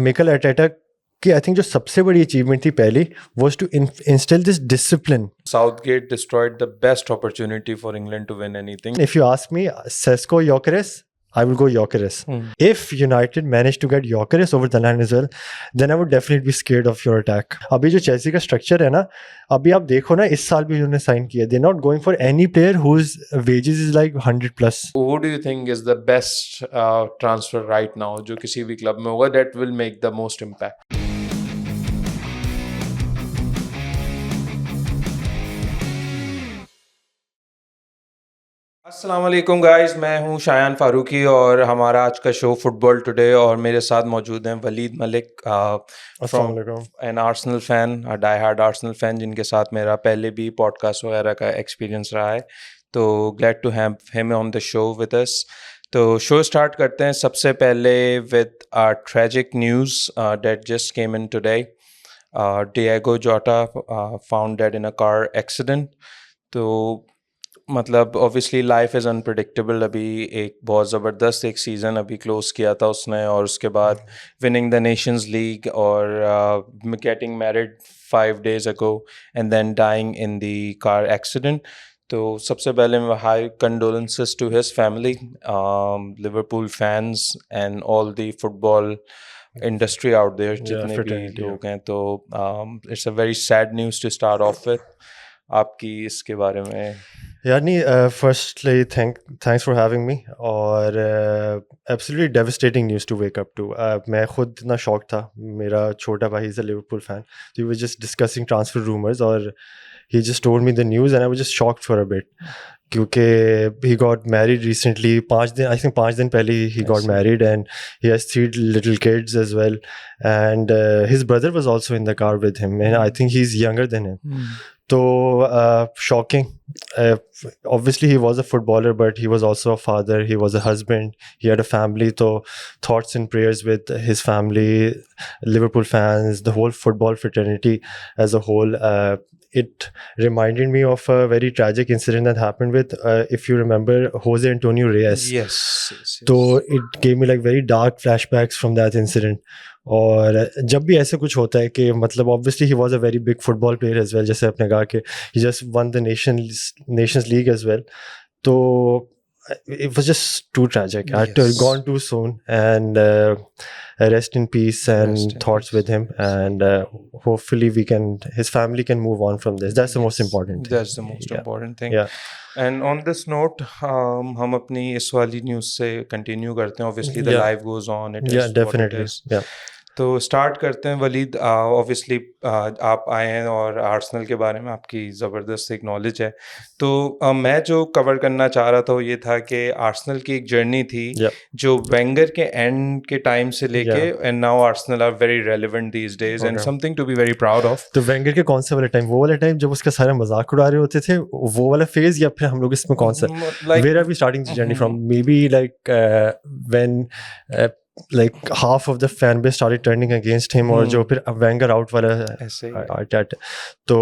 Mikel Arteta की I think जो सबसे बड़ी अचीवमेंट थी पहली was to instill this discipline. Southgate destroyed the best opportunity for England to win anything. If you ask me, Sesko Gyökeres, I will go Gyökeres. If United managed to get Gyökeres over the line as well, then I would definitely be scared of your attack. अभी जो Chelsea का structure है ना, अभी आप देखो ना, इस साल भी उन्होंने साइन किया. They're not going for any player whose wages is like 100 plus. Who do you think is the best transfer right now जो किसी भी क्लब में होगा that will make the most impact? अस्सलाम वालेकुम गाइस, मैं हूं शायान फारूकी और हमारा आज का शो फुटबॉल टुडे और मेरे साथ मौजूद हैं Waleed Malik from an Arsenal fan, die hard Arsenal fan, जिनके साथ मेरा पहले भी पॉडकास्ट वगैरह का एक्सपीरियंस रहा है. तो glad to have him on the show with us. तो शो स्टार्ट करते हैं सबसे पहले with tragic news that just came in today. Diego Jota found dead in a car accident. तो मतलब ऑब्वियसली लाइफ इज़ अनप्रडिक्टेबल. अभी एक बहुत ज़बरदस्त एक सीज़न अभी क्लोज किया था उसने, और उसके बाद विनिंग द नेशंस लीग और getting married 5 days ago and then dying in the car accident. तो सबसे पहले high condolences to his family, Liverpool fans and all the football industry out there, जितने भी लोग हैं. तो it's a very sad news to start off with. आपकी इसके बारे में? यार नहीं, firstly thanks for having me. और absolutely devastating news to wake up to. मैं खुद इतना शॉक था. मेरा छोटा भाई इज़ अ लिवरपूल फैन, तो he was just discussing transfer rumours और he just told me the news and I was just shocked for a bit, क्योंकि he got married recently. 5 दिन पहले he got married and he has 3 little kids as well, and his brother was also in the car with him, and I think he's younger than him. So shocking. Obviously he was a footballer, but he was also a father, he was a husband, he had a family. So thoughts and prayers with his family, Liverpool fans, the whole football fraternity as a whole. It reminded me of a very tragic incident that happened with, if you remember, Jose Antonio Reyes. Yes. So it gave me like very dark flashbacks from that incident. और जब भी ऐसे कुछ होता है कि मतलब obviously he was a very big football player as well, जैसे आपने कहा कि he just won the Nations League as well. तो it was just too tragic. I had gone too soon, and rest in peace and thoughts with him, and hopefully his family can move on from this. That's the most important thing. That's the most important thing. Yeah. And on this note, हम अपनी इस वाली news से continue करते हैं. Obviously the life goes on. It is definitely. what it is. तो start करते हैं वलीद. ऑब्वियसली आप आए हैं और आर्सेनल के बारे में आपकी ज़बरदस्त एक नॉलेज है. तो मैं जो कवर करना चाह रहा था वो ये था कि आर्सेनल की एक जर्नी थी जो वेंगर के एंड के टाइम से लेके and now Arsenal are very relevant these days and something to be very proud of. तो वेंगर के कौन सा वाला टाइम? वो वाला टाइम जब उसका सारा मजाक उड़ा रहे होते थे, वो वाला फेज, या फिर हम लोग इसमें कौन सा, where are we starting the journey from? Maybe like when like half of the fan base started turning against him, और जो फिर Wenger out वाला है. तो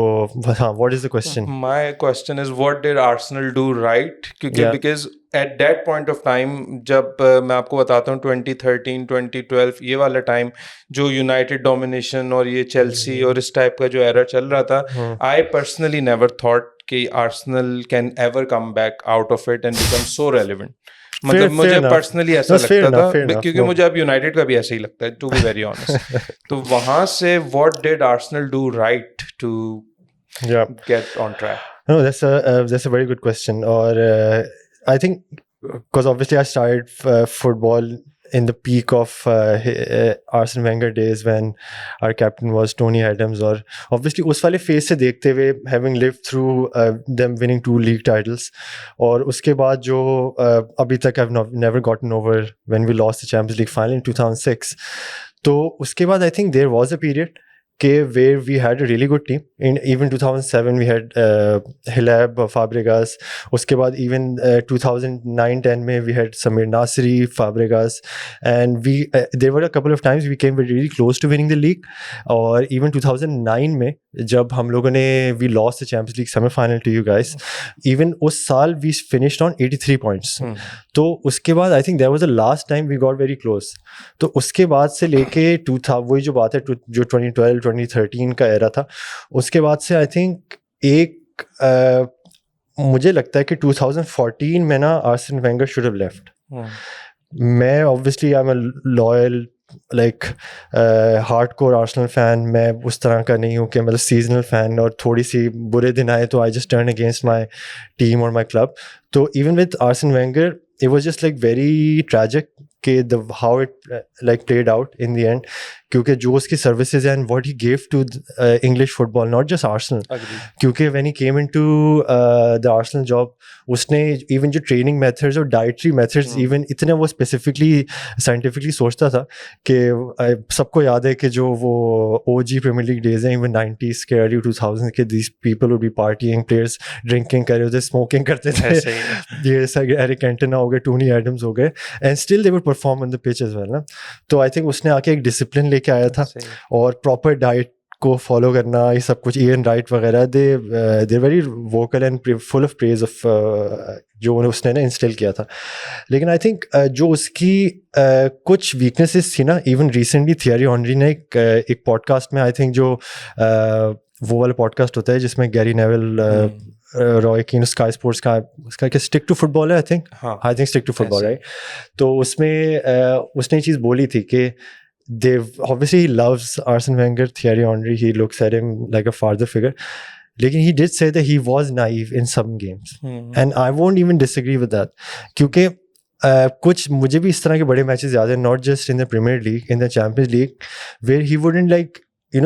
हाँ, what is the question? My question is, what did Arsenal do right? क्योंकि because at that point of time, जब मैं आपको बताता हूँ 2013 2012 ये वाला टाइम जो यूनाइटेड डोमिनेशन और ये चेल्सी और इस टाइप का जो एरा चल रहा था, I personally never thought कि Arsenal can ever come back out of it and become so relevant. मतलब मुझे पर्सनली ऐसा लगता था, क्योंकि मुझे अब यूनाइटेड का भी ऐसा ही लगता है, टू बी वेरी ऑनेस्ट. तो वहां से what did Arsenal do right to get on track? No, that's a very good question. Or I think because obviously I started football in the peak of Arsene Wenger days when our captain was Tony Adams, और obviously उस वाले phase से देखते हुए having lived through them winning 2 league titles, और उसके बाद जो अभी तक I've never gotten over when we lost the Champions League final in 2006. तो उसके बाद I think there was a period where we had a really good team. In even 2007 we had Hilab, Fabregas. उसके बाद even 2009-10 में we had Samir Nasri, Fabregas, and there were a couple of times we came really close to winning the league. और even 2009 में जब हम लोगों ने we lost the Champions League semifinal to you guys, even उस साल we finished on 83 points. तो उसके बाद I think that was the last time we got very close. तो उसके बाद से लेके 2000 वही जो बात है जो 2012 2013 का एरा था, उसके बाद से आई थिंक एक मुझे लगता है कि 2014 में ना Arsene Wenger should have left. मैं obviously I am a loyal like hardcore Arsenal fan, मैं उस तरह का नहीं हूँ कि मतलब सीजनल फैन और थोड़ी सी बुरे दिन आए तो I just turn against my team और माय क्लब। तो even with Arsene Wenger it was just like very tragic कि how it like played out in the end, क्योंकि जो उसकी services and what he gave to English football, not just Arsenal. क्योंकि when he came into the Arsenal job, उसने even जो training methods और dietary methods even इतने वो specifically scientifically सोचता था कि सबको याद है कि जो वो OG Premier League days हैं even 90s के early 2000s के these people would be partying, players drinking कर रहे थे, smoking करते थे, ये एरिक कैंटोना हो गए, टोनी एडम्स हो गए, and still they would perform on the pitch as well ना। तो आई थिंक उसने आके एक डिसिप्लिन लेके आया था और प्रॉपर डाइट को फॉलो करना, ये सब कुछ, इयन राइट वगैरह, they very vocal and full of praise of जो उसने ना इंस्टिल किया था। लेकिन आई थिंक जो उसकी कुछ वीकनेसेस थी ना, इवन रिसेंटली थियरी ऑनरी ने एक पॉडकास्ट में, आई थिंक जो वो वाला पॉडकास्ट होता है जिसमें गैरी नेविल, रॉय कीन, स्काई स्पोर्ट्स का, उसका क्या स्टिक टू फुटबॉल है, I think stick to football, right. तो उसमें उसने ये चीज़ बोली थी कि obviously he loves Arsene Wenger, Thierry Henry, he looks at him like a father figure, लेकिन he did say that he was naive in some games, and I won't even disagree with that, क्योंकि कुछ मुझे भी इस तरह के बड़े matches याद हैं, not just in the Premier League, in the Champions League, where he wouldn't like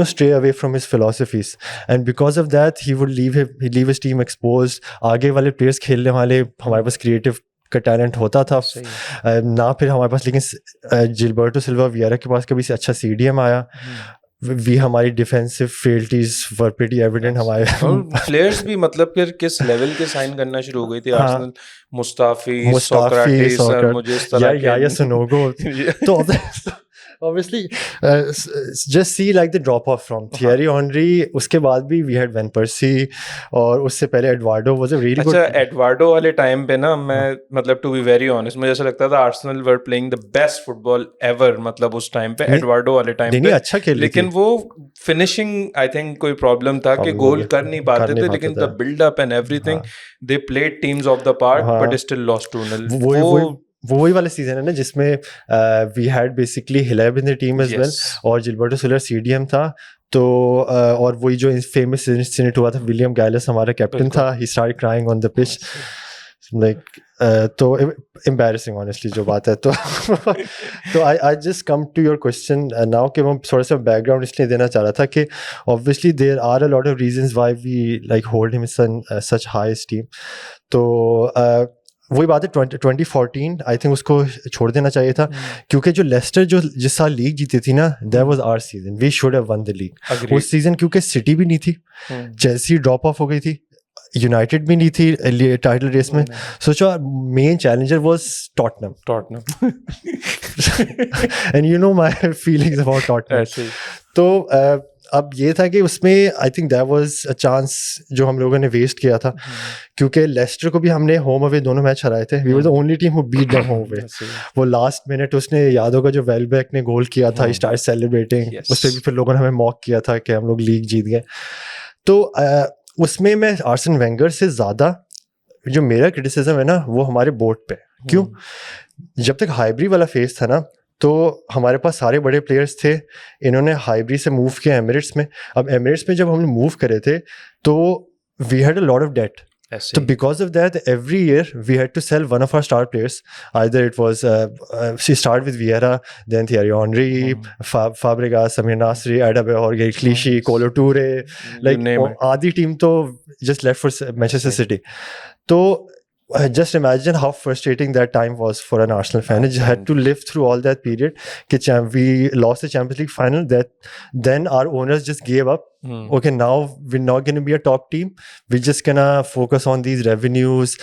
stray away from his philosophies, and because of that he would leave his team exposed. आगे वाले players खेलने वाले, हमारे पास creative का talent होता था ना, फिर हमारे पास, लेकिन जिलबर्टो सिल्वा वियरा के पास कभी से अच्छा CDM आया, हमारी डिफेंसिव फेल्टीज वर प्रीटी एविडेंट। हमारे प्लेयर्स भी मतलब फिर किस लेवल के साइन करना शुरू हो गई थी आर्सेनल, मुस्ताफी, सोक्राटिस, मुझे इस तरह के या सुनोगो। तो obviously just see like the drop off from Thierry Henry, उसके बाद भी we had Van Persie, और उससे पहले Eduardo was a really good। अच्छा, एडवार्डो वाले टाइम पे ना, मैं मतलब टू बी वेरी ऑनेस्ट, मुझे ऐसा लगता था Arsenal were playing the best football ever, मतलब उस टाइम पे, एडवार्डो वाले टाइम पे अच्छा खेल, लेकिन वो फिनिशिंग आई थिंक कोई प्रॉब्लम था कि गोल कर नहीं पाते थे, लेकिन the build up and everything, they played teams of the part but still lost 2-0। वो वही वाला सीजन है ना जिसमें we had basically Hleb in the team as well, और जिलबर्टो सिल्वा CDM था। तो और वही जो फेमस इंसिडेंट हुआ था, विलियम गैलिस हमारा कैप्टन था, he started crying on the pitch, like so embarrassing honestly जो बात है। तो I just come to your question now कि मैं थोड़ा सा बैकग्राउंड इसलिए देना चाह रहा था कि obviously there are a lot of reasons why we like hold him in such high esteem. तो वही बात है, 2014 आई थिंक उसको छोड़ देना चाहिए था, क्योंकि जो लेस्टर जो जिस साल लीग जीती थी ना, that was our season, we should have won the league उस सीजन, क्योंकि सिटी भी नहीं थी, चेल्सी ड्रॉप ऑफ हो गई थी, यूनाइटेड भी नहीं थी टाइटल रेस में, सोचो main challenger was Tottenham and you know my feelings about Tottenham. तो अब ये था कि उसमें आई think that was a chance जो हम लोगों ने वेस्ट किया था, क्योंकि लेस्टर को भी हमने होम अवे दोनों मैच हराए थे, we were the only team who beat them home away. वो लास्ट मिनट उसने, याद होगा जो वेलबैक ने गोल किया था, स्टार्ट सेलिब्रेटिंग, उस पर भी फिर लोगों ने हमें मॉक किया था कि हम लोग लीग जीत गए। तो उसमें मैं आर्सेन वेंगर से ज़्यादा जो मेरा क्रिटिसिज्म है ना, वो हमारे बोर्ड पे। क्यों? जब तक हाइब्री वाला फेज था ना, तो हमारे पास सारे बड़े प्लेयर्स थे, इन्होंने हाइब्री से मूव किया एमिरेट्स में। अब एमिरेट्स में जब हम मूव करे थे तो we had a lot of debt, so because of that every year we had to sell one of our star players, either it was she started with Vieira, then Thierry Henry, Fabregas, Samir Nasri, Adebayor, Clichy, Kolo Toure, like आधी team तो just left for Manchester City। तो just imagine how frustrating that time was for an Arsenal fan. It had to live through all that period. We lost the Champions League final. Then our owners just gave up. Okay, now we're not going to be a top team. We're just going to focus on these revenues,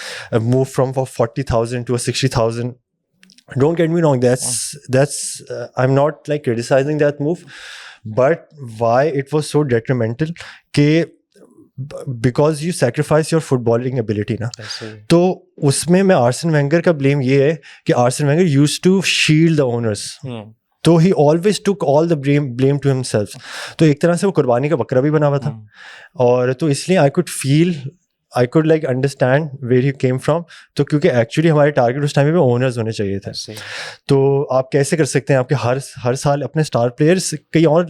move from 40,000 to a 60,000 Don't get me wrong, that's I'm not like criticizing that move, but why it was so detrimental ke because you sacrifice your footballing ability ना, तो उसमें मैं arson Wenger का blame ये है कि Arsene Wenger used to shield the owners, तो he always took all the blame to himself, तो एक तरह से वो कुर्बानी का बकरा भी बना हुआ था, और तो इसलिए I could like understand where he came from, तो क्योंकि एक्चुअली हमारे टारगेट उस टाइम पे ओनर्स होने चाहिए थे, तो आप कैसे कर सकते हैं, आपके हर साल अपने स्टार प्लेयर्स कहीं और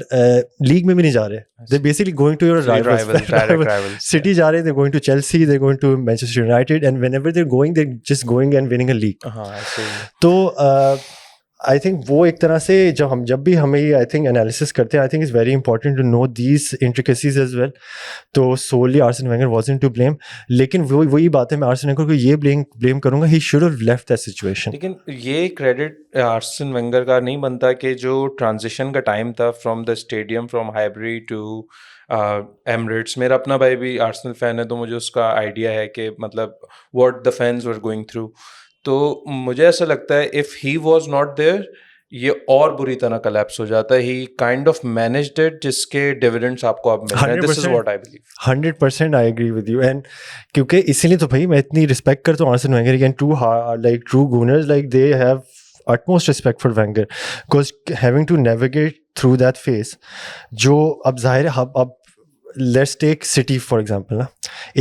लीग में भी नहीं जा रहे, they basically going to your rivals, City जा रहे, they going to Chelsea, they going to Manchester United, and whenever they going they just going and winning a league, तो आई थिंक वो एक तरह से जब भी हमें आई थिंक एनालिसिस करते हैं, I think is very important to know these intricacies as well, तो solely Arsene Wenger wasn't to blame, लेकिन वही बात है, मैं आर्सन वेंगर को ये ब्लेम करूंगा, he should have left that situation. लेकिन ये क्रेडिट आर्सन वेंगर का नहीं बनता कि जो ट्रांजिशन का टाइम था from the stadium from Highbury to Emirates, मेरा अपना भाई भी आर्सेनल फैन है, तो मुझे उसका आइडिया है कि मतलब what the fans were going through, तो मुझे ऐसा लगता है if he was not there ये और बुरी तरह कोलैप्स हो जाता है, he kind of managed it, जिसके डिविडेंड्स आपको अब मिल रहे हैं, this is what I believe. 100% I agree with you, and क्योंकि इसीलिए तो भाई मैं इतनी रिस्पेक्ट करता हूँ आर्सन वेंगर की, and true Gooners like they have utmost respect for Wenger, because having to navigate through that phase, जो अब जाहिर है, अब let's take City for example ना,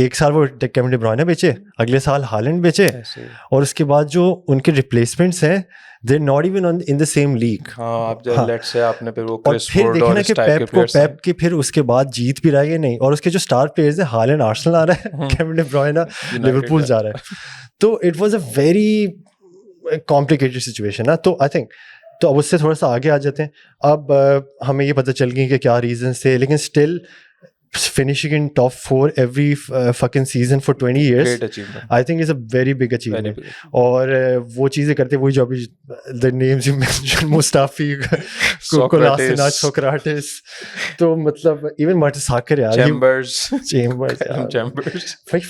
एक साल वो केविन डी ब्रुयने बेचे, अगले साल हालैंड बेचे, और उसके बाद जो उनके रिप्लेसमेंट्स हैं they are not even in the same league. Let's say आपने फिर वो क्रिस फिर देखना कि पेप के फिर उसके बाद जीत भी रहा है नहीं, और उसके जो स्टार प्लेयर्स हैं, हालैंड आर्सेनल आ रहा है, केविन डी ब्रुयने लिवरपूल जा रहा है, तो it was a very complicated situation ना, तो आई थिंक तो अब उससे थोड़ा सा आगे आ जाते हैं, अब हमें ये पता चल गई कि क्या रीजंस थे, लेकिन still finishing in top 4 every fucking season for 20 years, great achievement. I think is a very big achievement. और वो चीज़ें करते वही जो अभी the names you mentioned, Mustafi, Kolasinac, Socrates, तो मतलब even Mertesacker यार, Chambers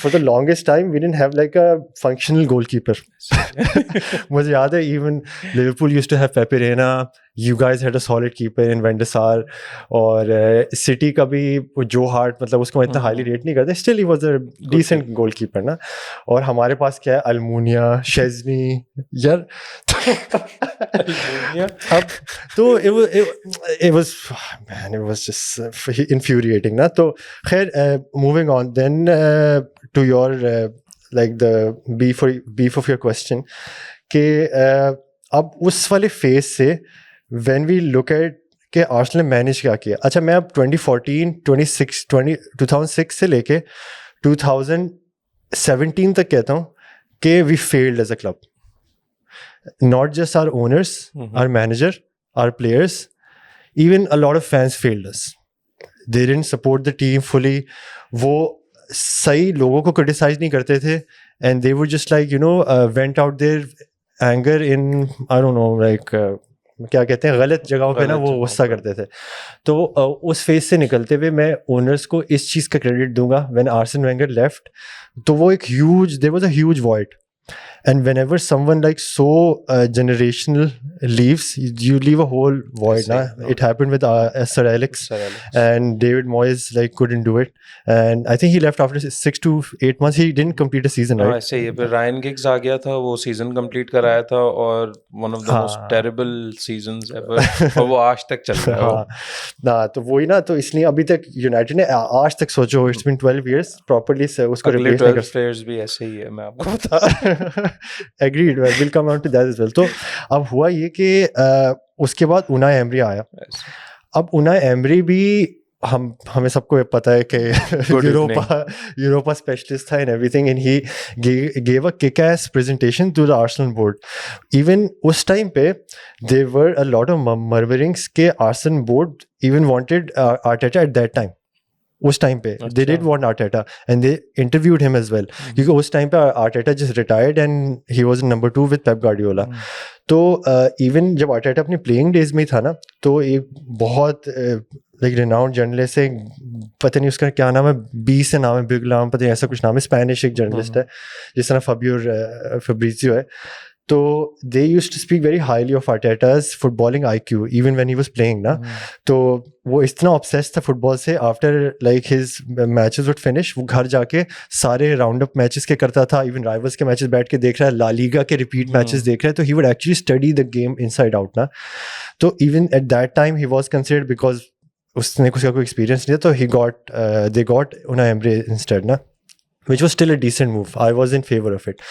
for the longest time we didn't have like a functional goalkeeper. मुझे याद है even Liverpool used to have Pepe Reina, you guys had a solid keeper in Van der Sar, और City का भी जो heart, मतलब उसको इतना हाईली रेट नहीं करते, still he was a decent goalkeeper ना, और हमारे पास क्या है, अल्मोनिया, शेज़नी यार, अब तो it was man, it was just infuriating ना, तो खैर moving on then to your like the beef of your question, कि अब उस वाले फेज से when we look at कि आर्सेनल ने मैनेज क्या किया, अच्छा मैं अब 2006 से लेके 2017 तक कहता हूँ कि we failed as a club, not just our owners, our manager, our players, even a lot of fans failed us, they didn't support the team fully, वो सही लोगों को क्रिटिसाइज नहीं करते थे, and they would just like vent out their anger in I don't know like क्या कहते हैं, गलत जगहों पे ना वो गुस्सा करते थे, तो उस फेज से निकलते हुए मैं ओनर्स को इस चीज़ का क्रेडिट दूंगा, व्हेन आर्सन वेंगर लेफ्ट, तो वो एक there was a huge void, and whenever someone like so generational leaves, you leave a whole void na? It happened with Sir Alex, and David Moyes like couldn't do it, and I think he left after 6 to 8 months, he didn't complete a season, right? ऐसे ही फिर Ryan gigs आ गया था, वो season complete कराया था, और one of the most terrible seasons ever, और वो आज तक चल रहा है ना, तो वही ना, तो इसलिए अभी तक यूनाइटेड ने आज तक सोचो, it's been 12 years प्रॉपर्ली से उसको रिप्लेस नहीं कर, प्लेयर्स भी ऐसे ही है, मैं आपको बता Agreed, we'll come on to that as well. तो अब हुआ ये कि उसके बाद उनाई एमरी आया, अब उनाई एमरी भी हमें सबको पता है कि यूरोपा स्पेशलिस्ट था in everything, and he gave a kick ass presentation to the Arsenal board, even उस टाइम पे there were a lot of murmurings के Arsenal board even wanted Arteta at that time, उस time पे they did want Arteta and they interviewed him as well, क्योंकि उस time पे Arteta just retired and he was number 2 with Pep Guardiola, तो even जब Arteta अपनी playing days में था ना, तो एक बहुत लाइक रिनाउंड जर्नलिस्ट है, पता नहीं उसका क्या नाम है, बी से नाम है, बिगलाम पता नहीं ऐसा कुछ नाम है, स्पेनिश एक जर्नलिस्ट है, जिस तरह फैब्रिजियो है, तो they used to speak very highly of Arteta's footballing IQ even when he was playing ना. तो वो इतना obsessed था फुटबॉल से, after like his matches would finish वो घर जाके सारे राउंड अप मैचेस के करता था, even rivals के मैचेस बैठ के देख रहा है, ला लीगा के रिपीट मैचेस देख रहा है, तो he would actually study the game inside out ना. तो even at that time he was considered, because उसने उसका कोई एक्सपीरियंस नहीं था, तो they got Unai Emery instead ना, which was still a decent move. I was in favor of it.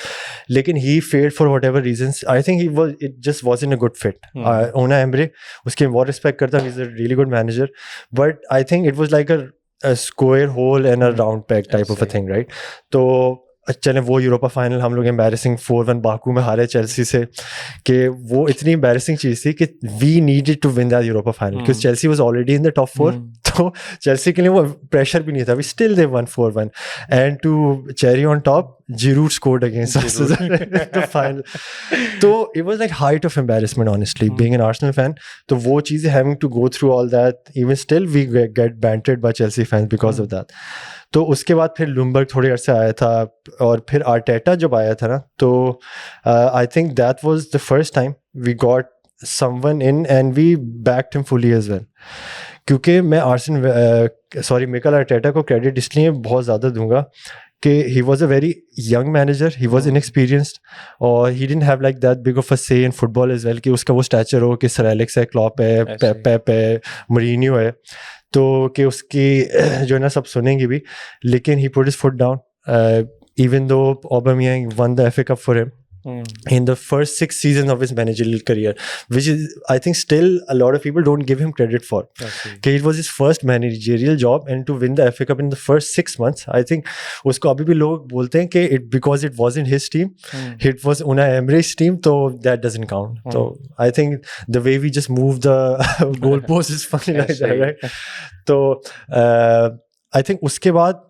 Lekin he failed for whatever reasons. I think it just wasn't a good fit. Unai Emery, uske बहुत respect करता, he's a really good manager. But I think it was like a square hole and a round peg type of a thing, right? तो चले वो Europa final हम लोग embarrassing 4-1 Baku में हारे Chelsea से, कि वो इतनी एम्बैरेसिंग चीज़ थी कि we needed to win that Europa final, because Chelsea was already in the top 4. तो चेल्सी के लिए वो प्रेशर भी नहीं था, we still they won 4-1, and to cherry on top Giroud scored against us in the final. So it was like height of embarrassment, honestly, being an Arsenal fan. So वो चीज़ें, having to go through all that, even still we get bantered by Chelsea fans because of that. तो उसके बाद फिर लुम्बर्ग थोड़े अरसे आया था, और फिर आर्टेटा जब आया था ना, तो I think that was the first time we got someone in and we backed him fully as well. क्योंकि मैं मिकेल आर्टेटा को क्रेडिट इसलिए बहुत ज़्यादा दूंगा कि he was a very young manager, he was inexperienced, और he didn't have like that big of a say in football as well, कि उसका वो स्टैचर हो कि सर एलेक्स है, क्लॉप है, पेप है, मरीनियो है, तो कि उसकी जो है ना सब सुनेंगे भी. लेकिन he put his foot down, even though Aubameyang won the FA Cup for him in the first 6 seasons of his managerial career, which is, I think, still a lot of people don't give him credit for. Okay, it was his first managerial job, and to win the FA Cup in the first 6 months, I think उसको अभी भी लोग बोलते हैं कि because it wasn't his team, it was Unai Emery's team, so that doesn't count. So I think the way we just move the goalpost is funny like that, right? तो I think उसके बाद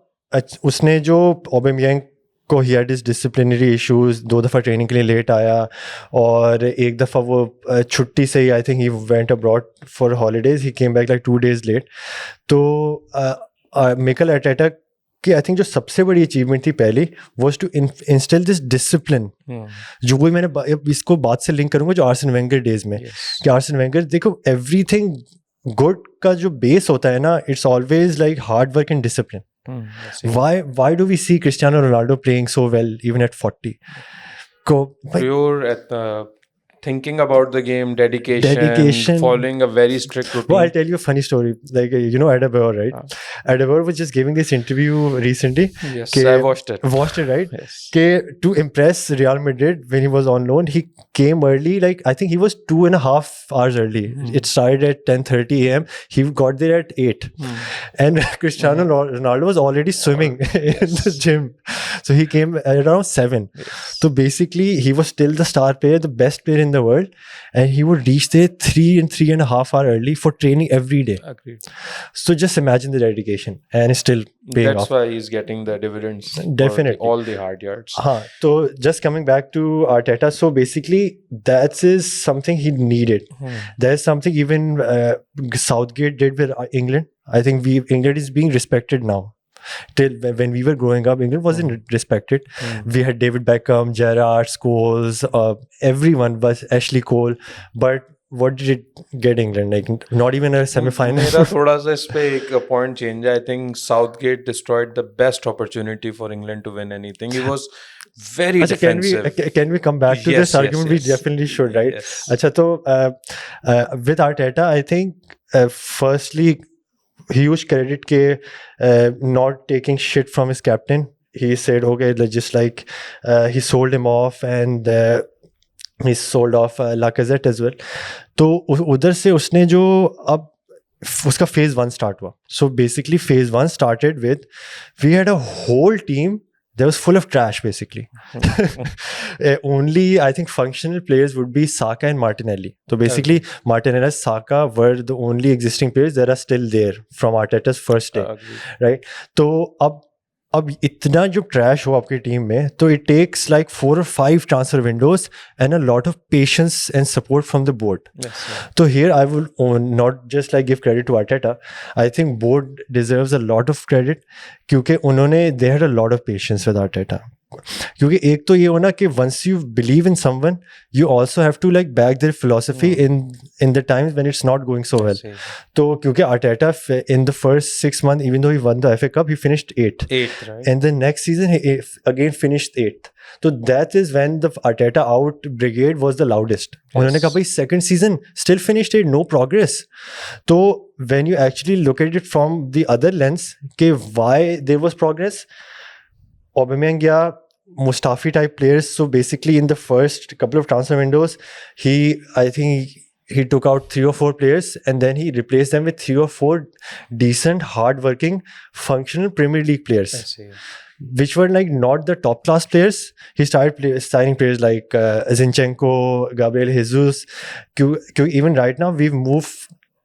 उसने जो Aubameyang को ही had his disciplinary issues, 2 दफ़ा training के लिए late आया, और एक दफ़ा वो छुट्टी से ही, I think he went abroad for holidays, he came back like 2 days late. तो मिकेल आर्टेटा की आई थिंक जो सबसे बड़ी अचीवमेंट थी पहली was to instil this discipline, जो वही मैंने इसको बात से लिंक करूँगा जो आर्सेन वेंगर डेज में, कि आर्सेन वेंगर देखो एवरीथिंग गुड का जो बेस होता है ना, it's always like hard work and discipline. Why do we see Cristiano Ronaldo playing so well even at 40? Pure at thinking about the game, dedication, following a very strict routine. Well, I'll tell you a funny story. Like, you know Adebayor, right? Adebayor was just giving this interview recently. Yes, I watched it. Watched it, right? Yes. To impress Real Madrid when he was on loan, he came early. Like, I think he was 2.5 hours early. It started at 10:30 a.m. He got there at 8. And Cristiano Ronaldo was already swimming in the gym. So he came at around 7. Yes. So basically, he was still the star player, the best player in the world, and he would reach there 3.5 hours early for training every day. Agreed. So just imagine the dedication, and it's still paying off. That's why he's getting the dividends. Definitely. All the hard yards. So just coming back to Arteta, so basically that is something he needed. There's something even Southgate did with England. I think England is being respected now. Till when we were growing up, England wasn't respected. We had David Beckham, Gerrard, Scholes, everyone was Ashley Cole, but what did it get England? Like not even a semi-final. मेरा थोड़ा सा इस पे एक point change है. I think Southgate destroyed the best opportunity for England to win anything. He was very defensive. Can we come back to this argument? We definitely should, right? Yes. अच्छा, तो with Arteta, I think firstly he used credit ke not taking shit from his captain. He said, okay, just like he sold him off, and he sold off Lacazette as well. तो उधर से उसने जो अब उसका phase 1 start हुआ. So basically phase 1 started with, we had a whole team that was full of trash basically. Only I think functional players would be Saka and Martinelli. So basically Martinelli, Saka were the only existing players that are still there from Arteta's first day, right? तो अब इतना जो trash हो आपकी team में, तो it takes like 4 or 5 transfer windows and a lot of patience and support from the board. So here I will not just like give credit to Arteta. I think board deserves a lot of credit, क्योंकि उन्होंने they had a lot of patience with Arteta. क्योंकि एक तो ये होना कि once you believe in someone, you also have to like back their philosophy in the times when it's not going so well. तो क्योंकि Arteta in the first 6 months, even though he won the FA Cup, he finished 8th. Right? And the next season he again finished 8th. So that is when the Arteta out brigade was the loudest. उन्होंने कहा भाई second season still finished 8th, no progress. So when you actually look at it from the other lens, कि why there was progress, Aubameyang gaya, Mustafi type players. So basically in the first couple of transfer windows, I think he took out 3 or 4 players and then he replaced them with 3 or 4 decent, hard-working, functional Premier League players, which were like not the top class players. He started signing players like Zinchenko, Gabriel Jesus. Even right now we've moved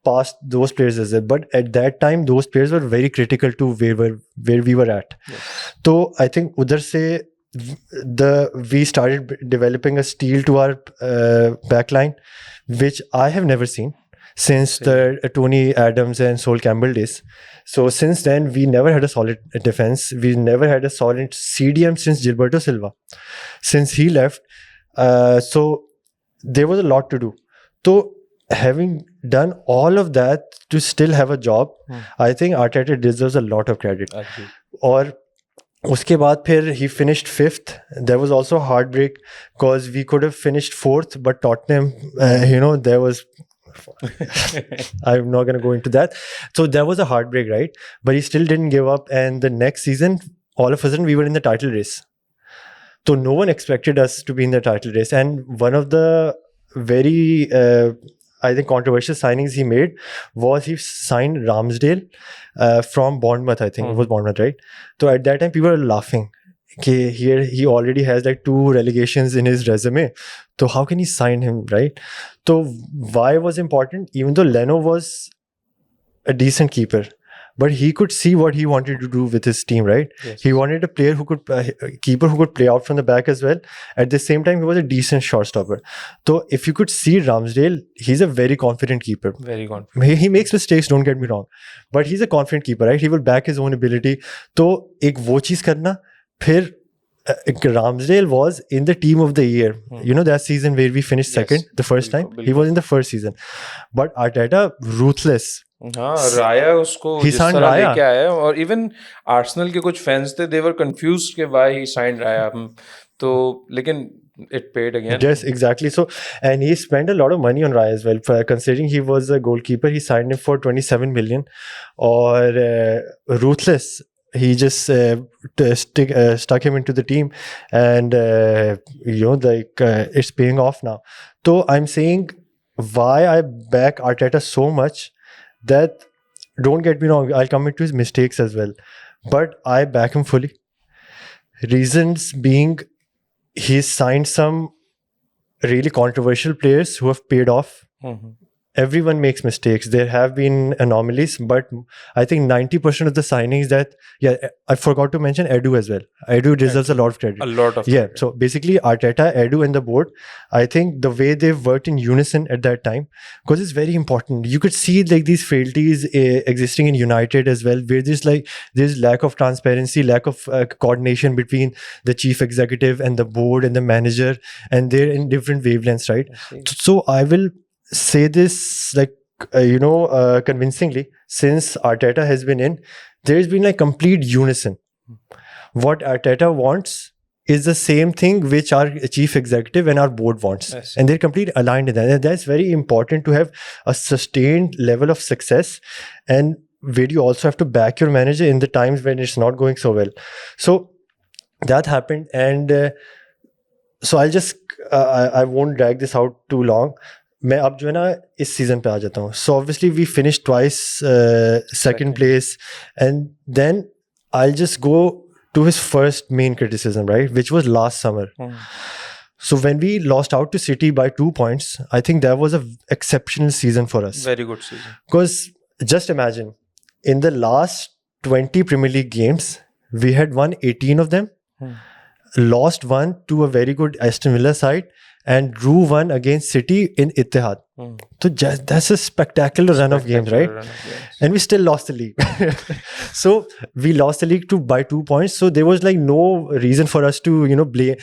past those players as well, but at that time those players were very critical to where we were at. So I think udhar se we started developing a steel to our backline, which I have never seen since the Tony Adams and Sol Campbell days. So since then we never had a solid defense. We never had a solid CDM since Gilberto Silva, since he left. So there was a lot to do. So having done all of that to still have a job, I think Arteta deserves a lot of credit. और उसके बाद फिर he finished 5th. There was also a heartbreak because we could have finished 4th, but Tottenham, there was I'm not going to go into that. So there was a heartbreak, right? But he still didn't give up, and the next season all of a sudden we were in the title race. So no one expected us to be in the title race, and one of the very I think controversial signings he made was he signed Ramsdale from Bournemouth. I think it was Bournemouth, right? So at that time people were laughing. Okay, here he already has like 2 relegations in his resume. So how can he sign him, right? So why was important? Even though Leno was a decent keeper, but he could see what he wanted to do with his team, right? He wanted a player who could keeper who could play out from the back as well. At the same time, he was a decent shortstopper. So if you could see Ramsdale, he's a very confident keeper. Very confident. He makes mistakes, don't get me wrong, but he's a confident keeper, right? He will back his own ability. तो एक वो चीज करना, फिर Ramsdale was in the team of the year. You know that season where we finished second the first time? He was in the first season. But Arteta, ruthless. हाँ, राया उसको जिस तरह लेके आया, और इवन आर्सेनल के कुछ फैंस थे, they were confused कि why he signed राया. तो लेकिन it paid again. Yes, exactly. So, and he spent a lot of money on Raya as well. Considering he was a goalkeeper, he signed him for 27 million. Or ruthless. He just stuck him into the team, and it's paying off now. So I'm saying why I back Arteta so much, that don't get me wrong, I'll come into his mistakes as well, but I back him fully. Reasons being, he's signed some really controversial players who have paid off. Everyone makes mistakes. There have been anomalies, but I think 90% of the signings I forgot to mention Edu as well. Edu deserves a lot of credit. Credit. So basically Arteta, Edu and the board, I think the way they've worked in unison at that time, because it's very important. You could see like these frailties existing in United as well, where there's lack of transparency, lack of coordination between the chief executive and the board and the manager, and they're in different wavelengths, right? So I will say this convincingly, since Arteta has been in, there's been like complete unison. What Arteta wants is the same thing which our chief executive and our board wants, and they're completely aligned in that. And that's very important to have a sustained level of success, and where you also have to back your manager in the times when it's not going so well. So that happened, and so I'll just I won't drag this out too long. मैं अब जो है ना इस season पे आ जाता हूँ. So obviously we finished twice second place, and then I'll just go to his first main criticism, right, which was last summer. So when we lost out to City by 2 points, I think that was an exceptional season for us. Very good season. Because just imagine, in the last 20 Premier League games, we had won 18 of them, lost one to a very good Aston Villa side, and drew one against City in Ittihad. So that's a spectacular run of games, right? And we still lost the league. So we lost the league by 2 points. So there was like no reason for us to,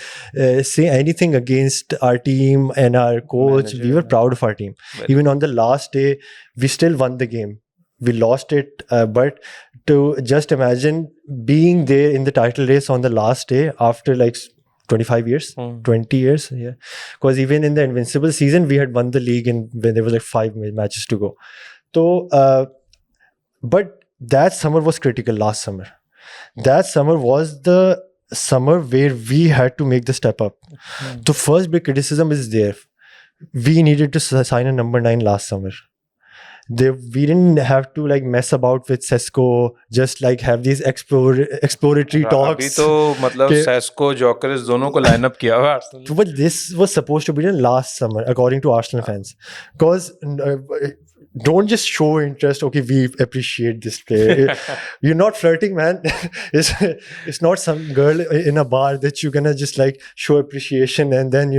say anything against our team and our coach. We were proud of our team. Even on the last day, we still won the game. We lost it, but to just imagine being there in the title race on the last day after like 25 years, 20 years, yeah. Because even in the Invincible season, we had won the league when there was like 5 matches to go. So, but that summer was critical last summer. That summer was the summer where we had to make the step up. The first big criticism is there. We needed to sign a number 9 last summer. We didn't have to like mess about with Sesko, just like have these exploratory talks. अभी तो मतलब Sesko, Gyökeres दोनों को line up किया हुआ Arsenal. But this was supposed to be done last summer, according to Arsenal fans. Because don't just show interest. Okay, we appreciate this player. You're not flirting, man. It's not some girl in a bar that you're gonna just like show appreciation, and then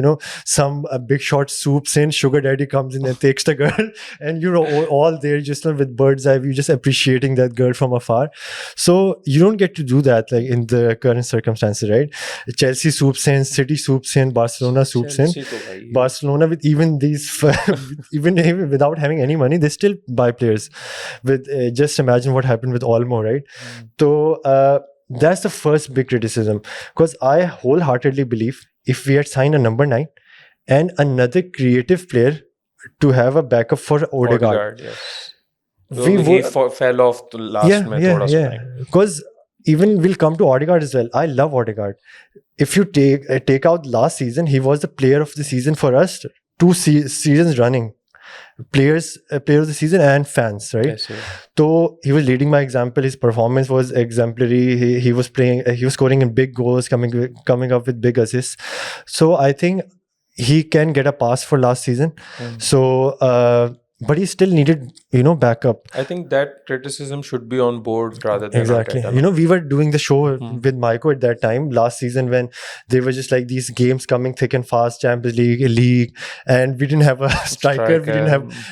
some big shot swoops in, sugar daddy comes in and takes the girl, and you're all there just with bird's eye view, just appreciating that girl from afar. So you don't get to do that like in the current circumstances, right? Chelsea swoops in, City swoops in, Barcelona swoops in. Barcelona with even these even without having any money, they still buy players. With just imagine what happened with Olmo, right? So that's the first big criticism, because I wholeheartedly believe if we had signed a number 9 and another creative player to have a backup for Odegaard, yes. He fell off the last match. Because even we'll come to Odegaard as well. I love Odegaard. If you take out last season, he was the player of the season for us 2 seasons running. Player of the season and fans, right? Yes, yeah. So he was leading by example. His performance was exemplary. He was playing. He was scoring in big goals, coming up with big assists. So I think he can get a pass for last season. So. But he still needed, backup. I think that criticism should be on board rather than exactly. Arteta. We were doing the show with Maiko at that time last season when they were just like these games coming thick and fast, Champions League, and we didn't have a striker.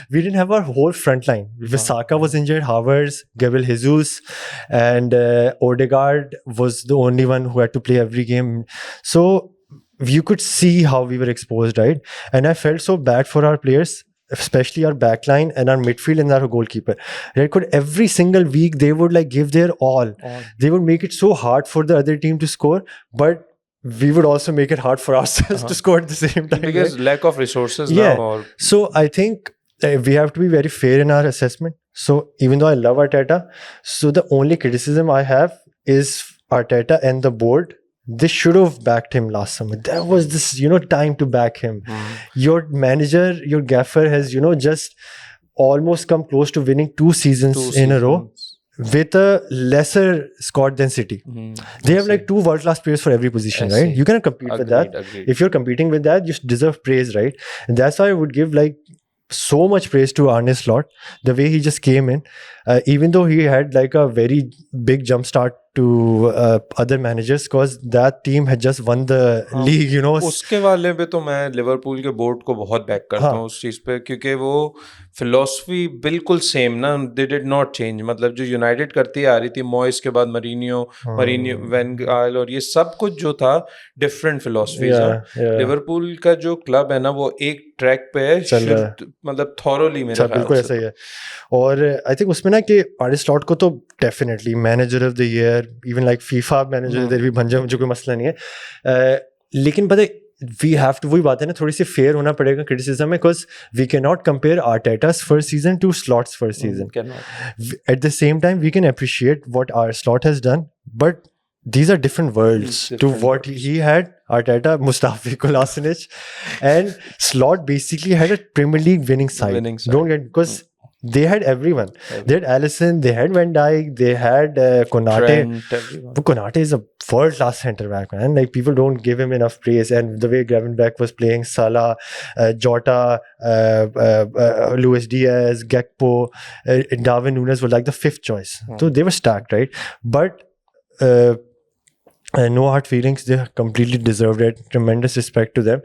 We didn't have our whole front line. Saka was injured, Havertz, Gabriel Jesus, and Odegaard was the only one who had to play every game. So you could see how we were exposed, right? And I felt so bad for our players, especially our backline and our midfield and our goalkeeper. Right? Every single week they would like give their all. They would make it so hard for the other team to score, but we would also make it hard for ourselves to score at the same time. Because lack of resources now. So I think we have to be very fair in our assessment. So even though I love Arteta, so the only criticism I have is Arteta and the board. They should have backed him last summer. There was this, time to back him. Your manager, your gaffer has, just almost come close to winning 2 seasons in a row with a lesser squad than City. They have like 2 world-class players for every position, right? You cannot compete with that. Agreed. If you're competing with that, you deserve praise, right? And that's why I would give like so much praise to Arne Slot, the way he just came in, even though he had like a very big jump start to other managers, because that team had just won the league, उसके वाले पे तो मैं Liverpool के board को बहुत back करता हूँ उस चीज़ पे, क्योंकि वो फिलॉसफी बिल्कुल सेम ना, दे डिड नॉट चेंज. मतलब जो यूनाइटेड करती आ रही थी मॉइस के बाद मरीनियो वैन गाल और ये सब कुछ जो था डिफरेंट फिलॉसफीज है. लिवरपूल का जो क्लब है ना वो एक ट्रैक पे है, मतलब थॉरोली मेरे ख्याल से बिल्कुल ऐसा ही है. और आई थिंक उसमें ना कि आर्ने स्लॉट को तो definitely manager of the year, even like FIFA manager of the year भी बन जाए, मुझे कोई मसला नहीं है. लेकिन पता है we have to, वही बात है ना, थोड़ी सी फेयर होना पड़ेगा क्रिटिसिज्म में, because we can not compare Arteta's first season to Slot's first season. At the same time we can appreciate what our Slot has done, but these are different worlds to what he had. Arteta, Mustafi, Kolasinac, and Slot basically had a Premier League winning side. Don't get, because they had everyone. They had Alisson, they had Van Dijk, they had Konate. But Konate is a world-class centre-back, man. Like, people don't give him enough praise. And the way Gravenberch was playing, Salah, Jota, Luis Diaz, Gakpo, Darwin Núñez were like the 5th choice. So they were stacked, right? But No hard feelings. They completely deserved it. Tremendous respect to them.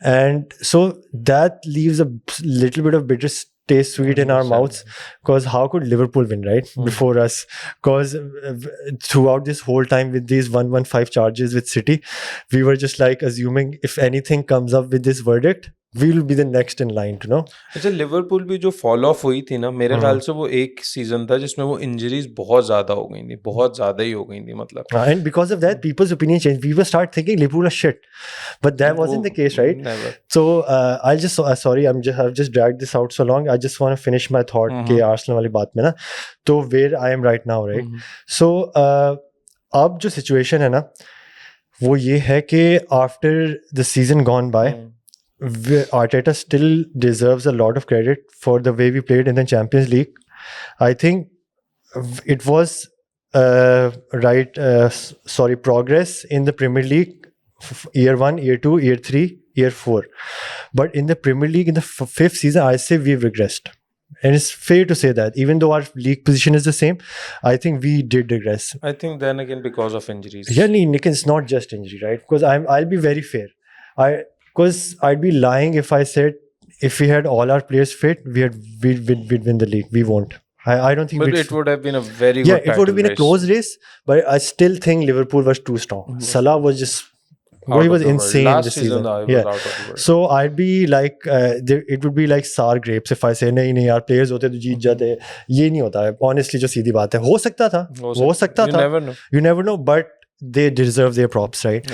And so that leaves a little bit of bitter taste sweet in our 100%. mouths, because how could Liverpool win, right? Before us? Because throughout this whole time with these 115 charges with City, we were just like assuming if anything comes up with this verdict, we will be the next in line to know. अच्छा, Liverpool भी जो fall of हुई थी ना, मेरे ख्याल से वो एक सीजन था जिसमें वो इंजरीज बहुत ज्यादा हो गई थी, बहुत ज्यादा ही हो गई थी, मतलब And because of that, people's opinion changed. People start thinking Liverpool are shit, but that wasn't the case, right? Never. So I'll just sorry, I've just dragged this out so long. I just want to finish my thought कि Arsenal वाली बात में ना, तो where I am right now, right? So अब जो situation है ना, वो ये है कि after the season gone by, Arteta still deserves a lot of credit for the way we played in the Champions League. I think it was progress in the Premier League, year 1, year 2, year 3, year 4. But in the Premier League, in the 5th season, I say we've regressed. And it's fair to say that, even though our league position is the same, I think we did regress. I think then again because of injuries. Yeah, Nick, it's not just injury, right? Because I'll be very fair. Because I'd be lying if I said if we had all our players fit, we'd win the league. We won't. I don't think. But it would have been a very good. Yeah, it would have been a close race, but I still think Liverpool was too strong. Salah was just. He was insane this season. Yeah. So I'd be like, it would be like sour grapes if I say नहीं यार players होते तो जीत जाते. ये नहीं होता है. Honestly, जो सीधी बात है. हो सकता था. You never know. But they deserve their props, right?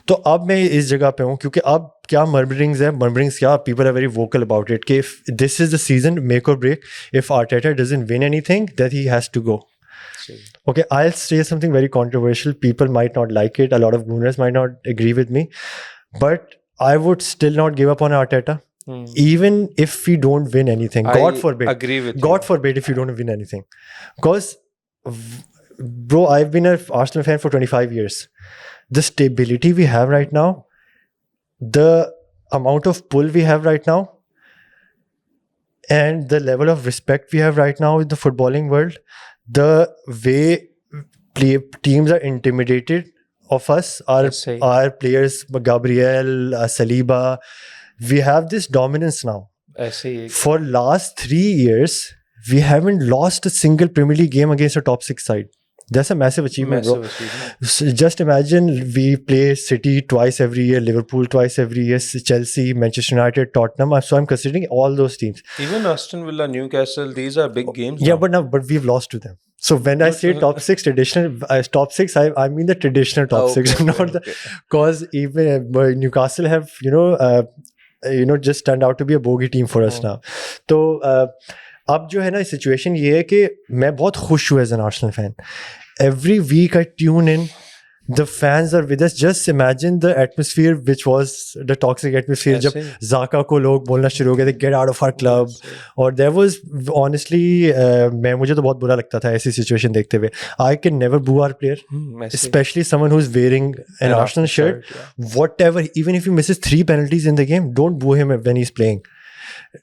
तो अब मैं इस जगह पे हूँ क्योंकि अब क्या murmurings है. Murmurings क्या? People are very vocal about it. कि if this is the season, make or break. If Arteta doesn't win anything, then he has to go. Okay, I'll say something very controversial. People might not like it. A lot of gooners might not agree with me. But I would still not give up on Arteta. Even if we don't win anything. God forbid. I agree with you. God forbid if you don't win anything. Because, bro, I've been an Arsenal fan for 25 years. The stability we have right now, the amount of pull we have right now, and the level of respect we have right now in the footballing world, the way teams are intimidated of us, our players, Gabriel, Saliba, we have this dominance now. For last 3 years, we haven't lost a single Premier League game against a top 6 side. That's a massive achievement, bro. So just imagine we play City twice every year, Liverpool twice every year, Chelsea, Manchester United, Tottenham. So I'm considering all those teams. Even Aston Villa, Newcastle, these are big games. Yeah, but we've lost to them. So when I say top 6 traditional, top 6, I mean the traditional top 6, not the, because even Newcastle have just turned out to be a bogey team for us now. So अब जो है ना situation ये है कि मैं बहुत खुश हूँ as an Arsenal fan. Every week I tune in, the fans are with us. Just imagine the atmosphere which was the toxic atmosphere जब Zaka को लोग बोलना शुरू हो गए थे get out of our club. और there was honestly मुझे तो बहुत बुरा लगता था ऐसी situation देखते हुए. I can never boo our player, especially someone who's wearing an Arsenal shirt. Whatever, even if he misses 3 penalties in the game, don't boo him when he's playing.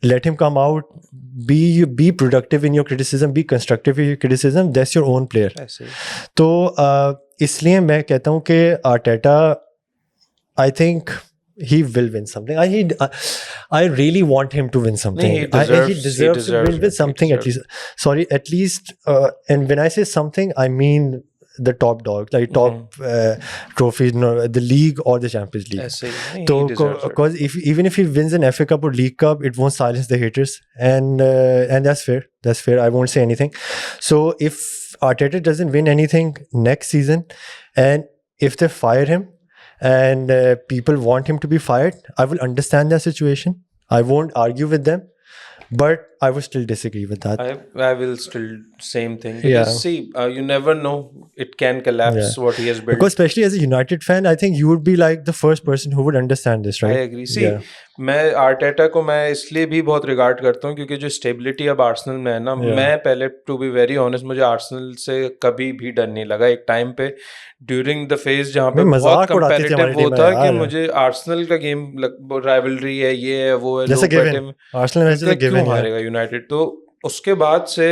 Let him come out, be productive in your criticism, be constructive in your criticism. That's your own player. तो इसलिए मैं कहता हूँ कि Arteta, I think he will win something. I really want him to win something. He deserves to win something at least. Sorry, at least. And when I say something, I mean the top dog, like top trophies, the league or the Champions League. So, because even if he wins an FA Cup or League Cup, it won't silence the haters, and that's fair. That's fair. I won't say anything. So if Arteta doesn't win anything next season, and if they fire him, and people want him to be fired, I will understand that situation. I won't argue with them. But I would still disagree with that. I will still same thing. Because see, you never know. It can collapse what he has built. Because especially as a United fan, I think you would be like the first person who would understand this, right? I agree. See, मैं Arteta को मैं इसलिए भी बहुत regard करता हूँ क्योंकि जो स्टेबिलिटी अब आर्सेनल में है ना, मैं पहले टू बी वेरी ऑनेस्ट मुझे आर्सेनल से कभी भी डर नहीं लगा. एक टाइम पे ड्यूरिंग द फेज जहाँ पे बहुत कंपेटिटिव होता कि मुझे आर्सेनल का गेम राइवलरी है, ये है वो है, आर्सेनल क्यों हारेगा यूनाइटेड. तो उसके बाद से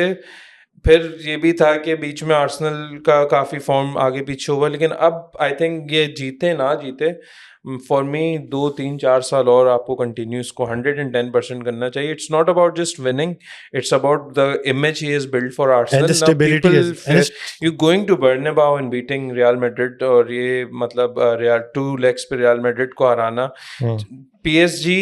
फिर ये भी था कि बीच में आर्सेनल का काफ़ी फॉर्म आगे पीछे हुआ, लेकिन अब आई थिंक ये जीते ना जीते, फॉर मी 2 3 4 साल और आपको कंटिन्यू इसको 110% करना चाहिए. It's not about just winning, it's about the image he has build for and Arsenal. the now stability people is and it's, you going to Bernabeu and beating Real Madrid, और ये मतलब Real 2 legs पे Real Madrid को हराना. PSG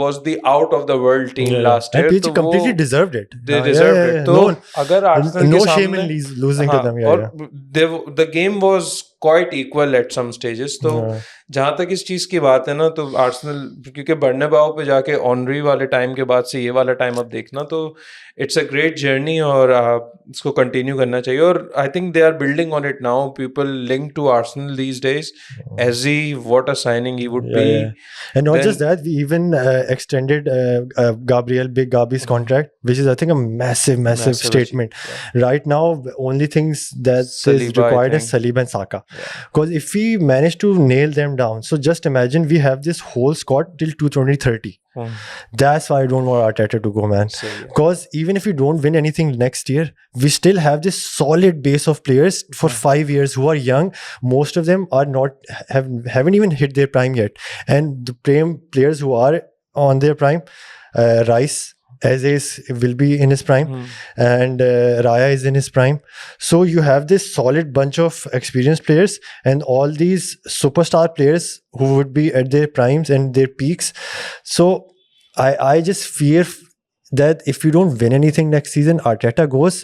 was the out of the world team last year. and PSG तो completely वो deserved it. they deserved it. तो No, अगर आर्सेनल no के shame सामने in losing to them. और the game was quite equal at some stages. तो जहाँ तक इस चीज़ की बात है ना, तो आर्सेनल क्योंकि बर्नबाउ पे जाके ऑनरी वाले टाइम के बाद से ये वाला टाइम अब देखना, तो इट्स अ ग्रेट जर्नी और इसको कंटिन्यू करना चाहिए. और I think they are building on it now. People link to Arsenal these days. Eze, what a signing he would be. And not just that, we even extended Big Gabi's contract, which is I think a massive statement. Right now, only things that Saliba, is required is Saliba and Saka. Because if we manage to nail them down, so just imagine we have this whole squad till 2030. That's why I don't want Arteta to go, man. Because even if we don't win anything next year, we still have this solid base of players for 5 years who are young. Most of them are haven't even hit their prime yet. And the players who are on their prime, Rice, Eze will be in his prime, and Raya is in his prime. So you have this solid bunch of experienced players and all these superstar players who would be at their primes and their peaks. So I just fear that if we don't win anything next season, Arteta goes,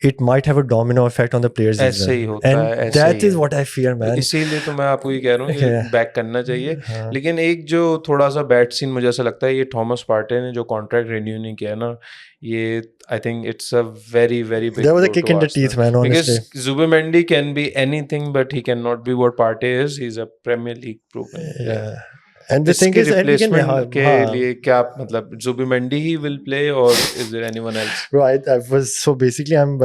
it might have a domino effect on the players as ऐसे ही well. होता है, And ऐसे that he is है. what I fear, man. इसीलिए तो मैं आपको ये कह रहा हूँ ये बैक करना चाहिए. लेकिन एक जो थोड़ा सा बैड सीन मुझे ऐसा लगता है, ये थॉमस पार्टे ने जो कॉन्ट्रैक्ट रिन्यू नहीं किया ना, ये I think it's a very big That was a kick in the teeth, man, honestly. Because Zubimendi can be anything but he cannot be what Partey is. He's a Premier League proven player. And the thing is, replacement के लिए क्या मतलब Zubimendi he will play or is there anyone else? Right, so basically I'm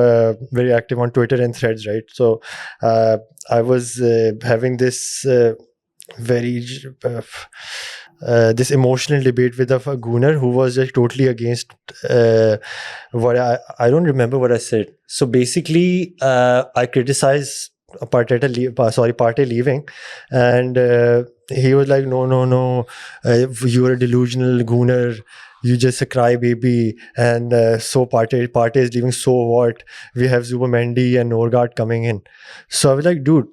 very active on Twitter and Threads, right? So I was having this very this emotional debate with a Gooner who was just totally against what I don't remember what I said. So basically I criticized Partey leaving, and he was like, no, you're a delusional Gooner, you just a crybaby, and so Partey is leaving, so what? We have Zubimendi and Norgard coming in. So I was like, dude,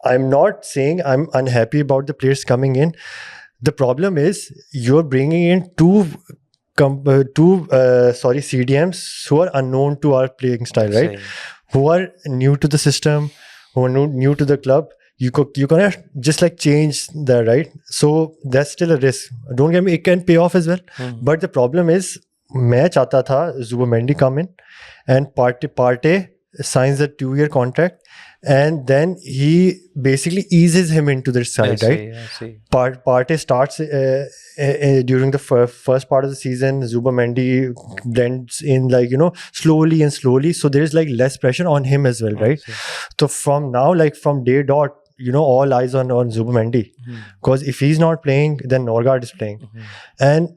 I'm not saying I'm unhappy about the players coming in. The problem is you're bringing in two CDMs who are unknown to our playing style, right? Who are new to the system, who are new to the club. You cannot just like change that, right? So that's still a risk. Don't get me, it can pay off as well. But the problem is, मैं चाहता था Zubimendi come in and Partey signs a 2-year contract, and then he basically eases him into the side, right? Partey starts during the first part of the season. Zubimendi blends in, like, slowly and slowly. So there is like less pressure on him as well, right? So from now, like from day dot, all eyes on Zubimendi, because if he's not playing, then Norgard is playing, and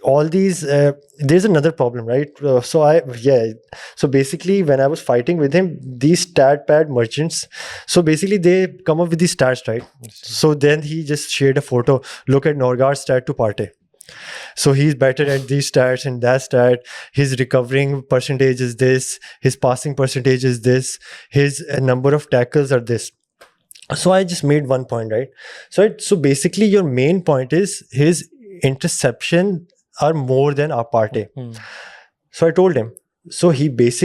all these there's another problem, right? So basically when I was fighting with him, these stat pad merchants, so basically they come up with these stats, right? So then he just shared a photo, look at Norgard's stat to Partey, so he's better at these stats and that stat, his recovering percentage is this, his passing percentage is this, his number of tackles are this. So I just made one point, right? So basically your main point is his interception are more than our Partey. So I told him. So he plays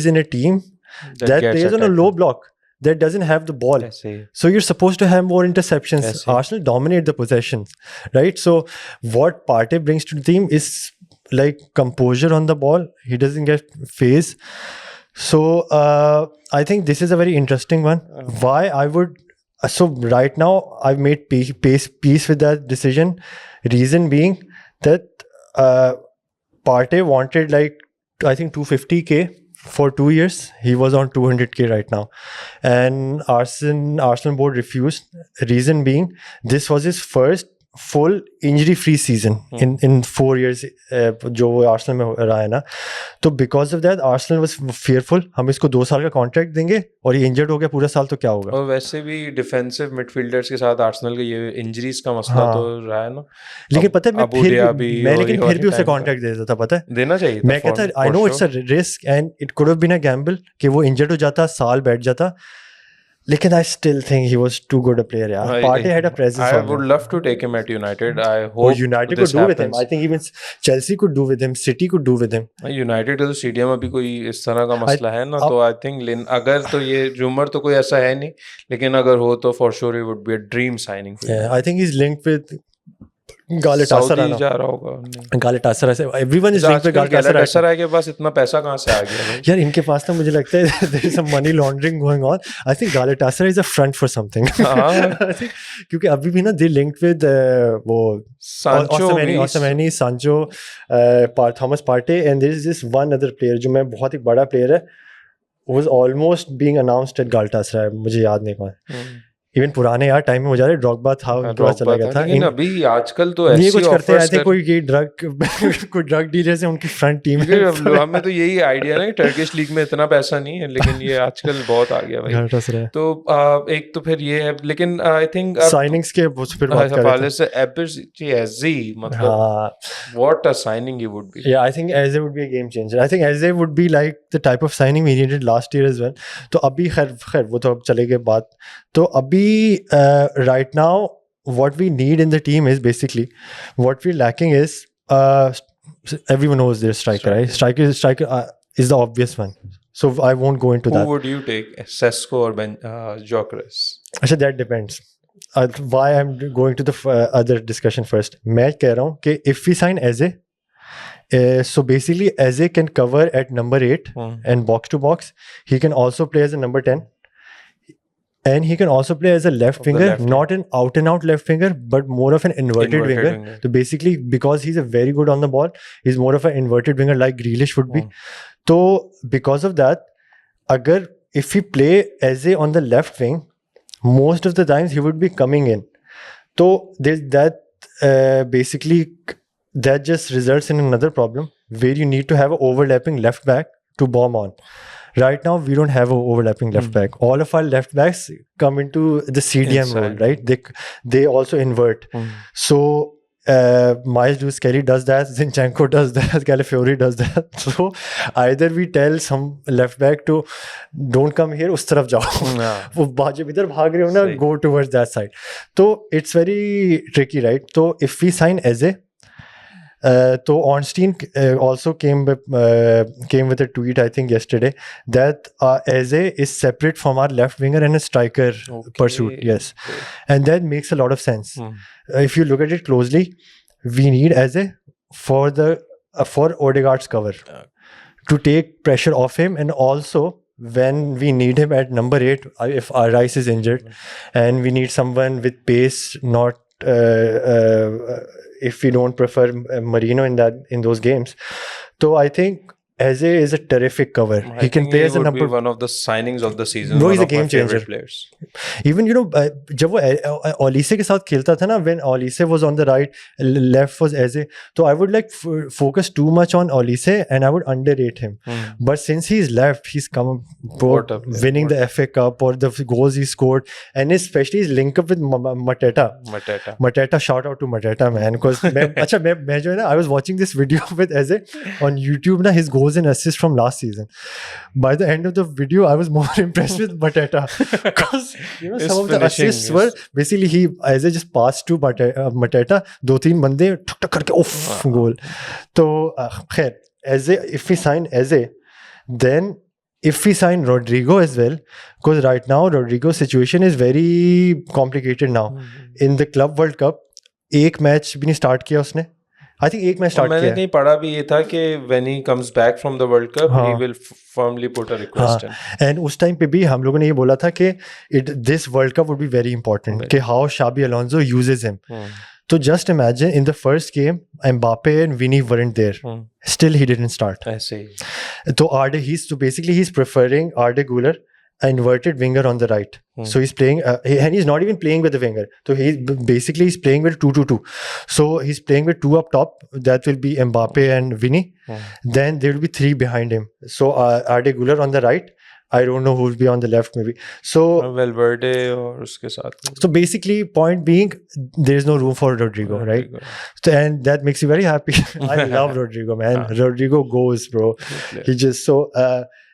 in a team that plays on a low block, that doesn't have the ball. So you're supposed to have more interceptions. Arsenal dominate the possessions, right? So what Partey brings to the team is like composure on the ball. He doesn't get phase. So I think this is a very interesting one. Why I would... So right now I've made peace with that decision. Reason being that Partey wanted like, I think 250k for 2 years. He was on 200k right now, and Arsenal board refused. Reason being, this was his first full injury free season in 4 years जो वो Arsenal में रहा है ना, तो because of that Arsenal was fearful हम इसको 2 साल का कॉन्ट्रैक्ट देंगे और ये इंजर्ड हो गया पूरा साल तो क्या होगा। और वैसे भी डिफेंसिव मिडफील्डर्स के साथ आर्सेनल का ये इंजरीज का मसला तो रहा है ना। लेकिन पता है मैं फिर भी उसे कॉन्ट्रैक्ट दे देता, पता है देना चाहिए, मैं कहता I know it's a risk and it could have been a gamble कि वो इंजर्ड हो जाता, साल बैठ जाता, लेकिन I still think he was too good a player यार। Partey had a presence I on would him. love to take him at United. I hope United this could do with him. happens. I think even Chelsea could do with him, City could do with him. United का तो stadium अभी कोई इस तरह का मसला है ना, तो आई थिंक अगर तो ये रूमर तो कोई ऐसा है नहीं, लेकिन अगर हो तो for sure it would be a dream signing. Yeah, I think he's linked with Galatasaray जा रहा होगा। Galatasaray से everyone is linked with Galatasaray के पास इतना पैसा कहाँ से आ गया भाई? यार इनके पास ना मुझे लगता है there is some money laundering going on. I think Galatasaray is a front for something. क्योंकि अभी भी ना they linked with वो Osimhen, Sancho, Thomas Partey, and there is this one other player जो मैं बहुत एक बड़ा player है, was almost being announced at Galatasaray, मुझे याद नहीं कौन। इवन पुराने यार टाइम में हो जा रहे ड्रॉगबा था उनके पास चला गया था, लेकिन अभी आजकल तो ऐसी कुछ करते हैं ऐसे कोई ड्रग डीलर से उनकी फ्रंट टीम है। हमें तो यही आइडिया ना कि टर्किश लीग में इतना पैसा नहीं है, लेकिन ये आजकल बहुत आ गया भाई। तो एक तो फिर ये है, लेकिन आई थिंक साइनिंग्स के फिर बात कर रहे थे एज़े, मतलब what a signing he would be. या I think Eze would be a game changer. I think Eze would be like the type of signing we needed last year as well. तो अभी खैर वो तो अब चले गए बात, तो अभी right now what we need in the team is basically what we're lacking is everyone knows their striker, right? Striker is the obvious one, so I won't go into that. Who would you take, Sesko or Gyökeres? Actually that depends. Why I'm going to the other discussion first. मैं कह रहा हूँ कि if we sign Eze, so basically Eze can cover at number 8 and box to box. He can also play as a number 10. And he can also play as a left winger, not an out and out left winger, but more of an inverted winger. So basically, because he's a very good on the ball, he's more of an inverted winger like Grealish would be. So because of that, if we play Eze on the left wing, most of the times he would be coming in. So there's that basically that just results in another problem where you need to have an overlapping left back to bomb on. Right now, we don't have an overlapping left back. All of our left backs come into the CDM role, right? They also invert. So Miles Lewis-Kelly does that, Zinchenko does that, Calafiori does that. So either we tell some left back to don't come here, उस तरफ जाओ, वो जब इधर भाग रहे हो ना, go towards that side. So it's very tricky, right? So if we sign Eze, so Ornstein also came with a tweet, I think yesterday, that Eze is separate from our left winger and a striker pursuit. Yes, and that makes a lot of sense. If you look at it closely, we need Eze for Odegaard's cover to take pressure off him, and also when we need him at number 8, if Rice is injured, and we need someone with pace, not if we don't prefer Marino in those games. So I think Eze is a terrific cover. He can play as a number. Be one of the signings of the season. No, he's a game changer. Players. Even जब वो Olise के साथ खेलता था ना, when Olise was on the right, left was Eze. So I would like focus too much on Olise and I would underrate him. But since he's left, he's come winning the FA Cup or the goals he scored, and especially his link up with Mateta. Shout out to Mateta, man. Because मैं जो है ना, I was watching this video with Eze on YouTube ना, his goals and assists from last season. By the end of the video, I was more impressed with Mateta because some of the assists were basically Eze just passed to Mateta, 2-3 बंदे ठक ठक करके off goal. तो खैर Eze, if we sign Eze, then if we sign Rodrigo as well, because right now Rodrigo's situation is very complicated now. In the Club World Cup, एक match भी नहीं start किया उसने. I think एक match start किया. मैंने कहीं पढ़ा भी ये था कि when he comes back from the World Cup, he will firmly put a request in. And उस टाइम पे भी हम लोगों ने ये बोला था कि this World Cup would be very important. कि how Xabi Alonso uses him. So just imagine in the first game, Mbappe and Vini weren't there. Still, he didn't start. I see. So he's preferring Arda Güler inverted winger on the right. So he's playing, and he's not even playing with the winger. So he's playing with 2-2-2. So he's playing with two up top. That will be Mbappe and Vinny. Then there will be three behind him. So Arda Güler on the right. I don't know who will be on the left, maybe. So Valverde और उसके साथ. So basically, point being, there is no room for Rodrigo, right? So, and that makes you very happy. I love Rodrigo, man. Rodrigo goes, bro. He just so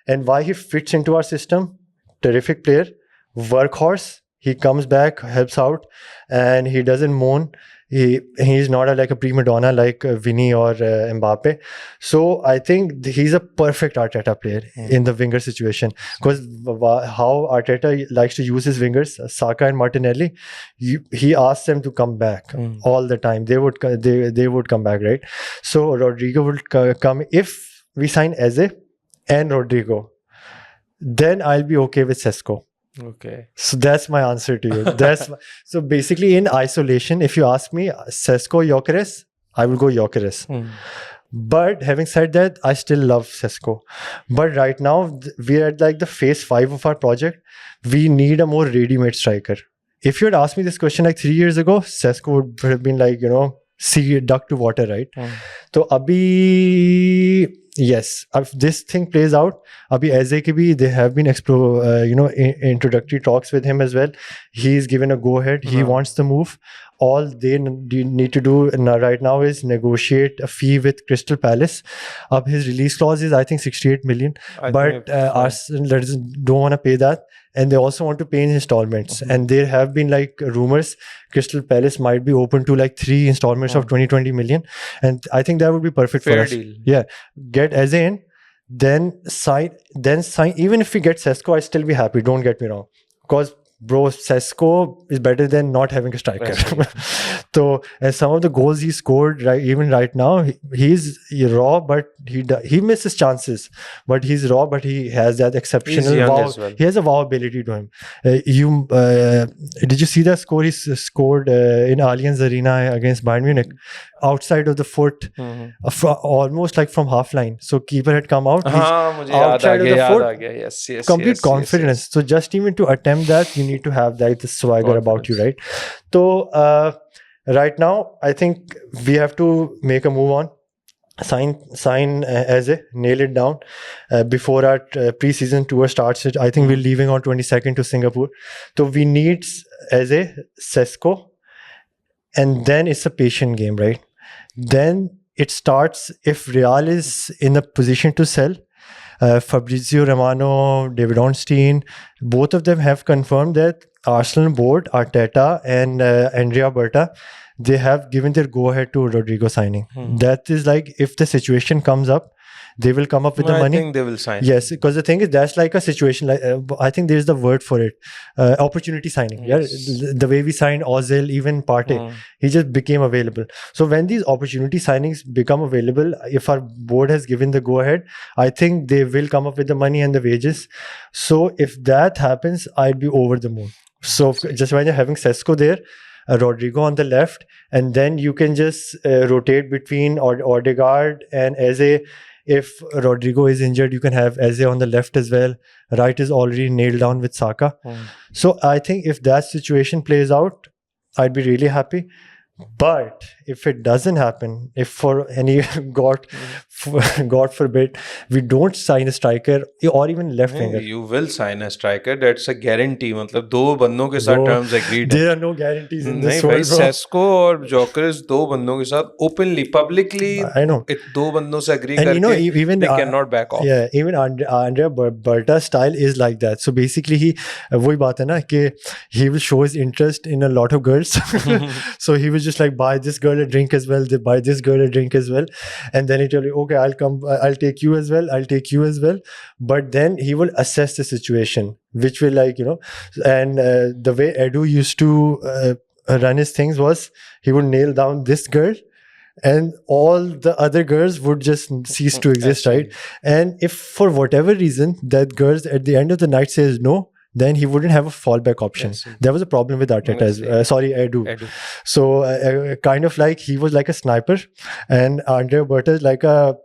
and why he fits into our system. Terrific player, workhorse. He comes back, helps out, and he doesn't moan. He's not like a prima donna like Vinny or Mbappe. So I think he's a perfect Arteta player in the winger situation, because how Arteta likes to use his wingers, Saka and Martinelli, he asks them to come back all the time. They would come back, right? So Rodrigo would come. If we sign Eze and Rodrigo, then I'll be okay with Sesko. Okay. So that's my answer to you. So basically, in isolation, if you ask me, Sesko, Gyökeres, I will go Gyökeres. But having said that, I still love Sesko. But right now, we're at like the phase 5 of our project. We need a more ready-made striker. If you had asked me this question like 3 years ago, Sesko would have been like, duck to water, right? So abhi, yes, if this thing plays out, abhi Eze ki bhi, they have been introductory talks with him as well. He's given a go ahead. He wants the move. All they need to do right now is negotiate a fee with Crystal Palace. His release clause is, I think, 68 million. But Arsenal don't want to pay that. And they also want to pay in installments. And there have been like rumors Crystal Palace might be open to like 3 installments of 20 million. And I think that would be perfect for us. Deal. Yeah. Get Eze in, then sign. Even if we get Sesko, I'd still be happy. Don't get me wrong. Because bro, Sesko is better than not having a striker. So, and some of the goals he scored even right now, he's raw, but he misses chances. But he's raw, but he has that exceptional wow. Well. He has a wow ability to him. Did you see that score he scored in Allianz Arena against Bayern Munich? Outside of the foot, almost like from half line. So keeper had come out. Outside of the foot, yes, complete confidence. Yes. So just even to attempt that, you need to have that the swagger about you, right? So right now, I think we have to make a move on. Sign Eze, nail it down before our pre-season tour starts. I think we're leaving on 22nd to Singapore. So we need Eze, Sesko, and then it's a patient game, right? Then it starts if Real is in a position to sell. Fabrizio Romano, David Ornstein, both of them have confirmed that Arsenal board, Arteta and Andrea Berta, they have given their go-ahead to Rodrigo signing. That is like, if the situation comes up, they will come up with the money. I think they will sign. Yes, because the thing is, that's like a situation, like I think there's the word for it, opportunity signing. Yes. Yeah, the way we signed Ozil, even Partey, he just became available. So when these opportunity signings become available, if our board has given the go-ahead, I think they will come up with the money and the wages. So if that happens, I'd be over the moon. So just when you're having Sesko there, Rodrigo on the left, and then you can just rotate between Odegaard and Eze. If Rodrigo is injured, you can have Eze on the left as well. Right is already nailed down with Saka. So I think if that situation plays out, I'd be really happy. But if it doesn't happen, if for any God forbid, we don't sign a striker or even left winger, you will sign a striker. That's a guarantee. मतलब दो बंदों के साथ terms agreed. There are no guarantees in this world, bro. Sesko और Gyökeres दो बंदों के साथ openly, publicly, I know. दो बंदों से agree and करके, even they cannot back off. Yeah, even Andrea Berta's style is like that. So basically, he वही बात है ना कि he will show his interest in a lot of girls. So he was just like, buy this girl a drink as well, they buy this girl a drink as well, and then he tell you, okay, I'll come, I'll take you as well, I'll take you as well. But then he will assess the situation, which will like, and the way Edu used to run his things was he would nail down this girl and all the other girls would just cease to exist, right? And if for whatever reason that girls at the end of the night says no, then he wouldn't have a fallback option. Yes. There was a problem with Arteta, Edu. So kind of like he was like a sniper, and Andrea Berta is like a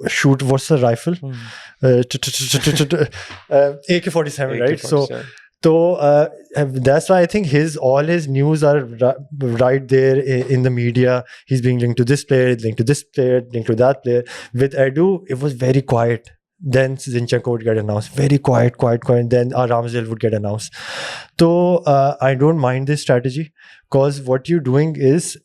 shoot, what's the rifle? AK-47, right? So that's why I think all his news are right there in the media. He's being linked to this player, linked to this player, linked to that player. With Edu, it was very quiet. Then Zinchenko would get announced. Very quiet. Then Ramsdale would get announced. So I don't mind this strategy, because what you're doing is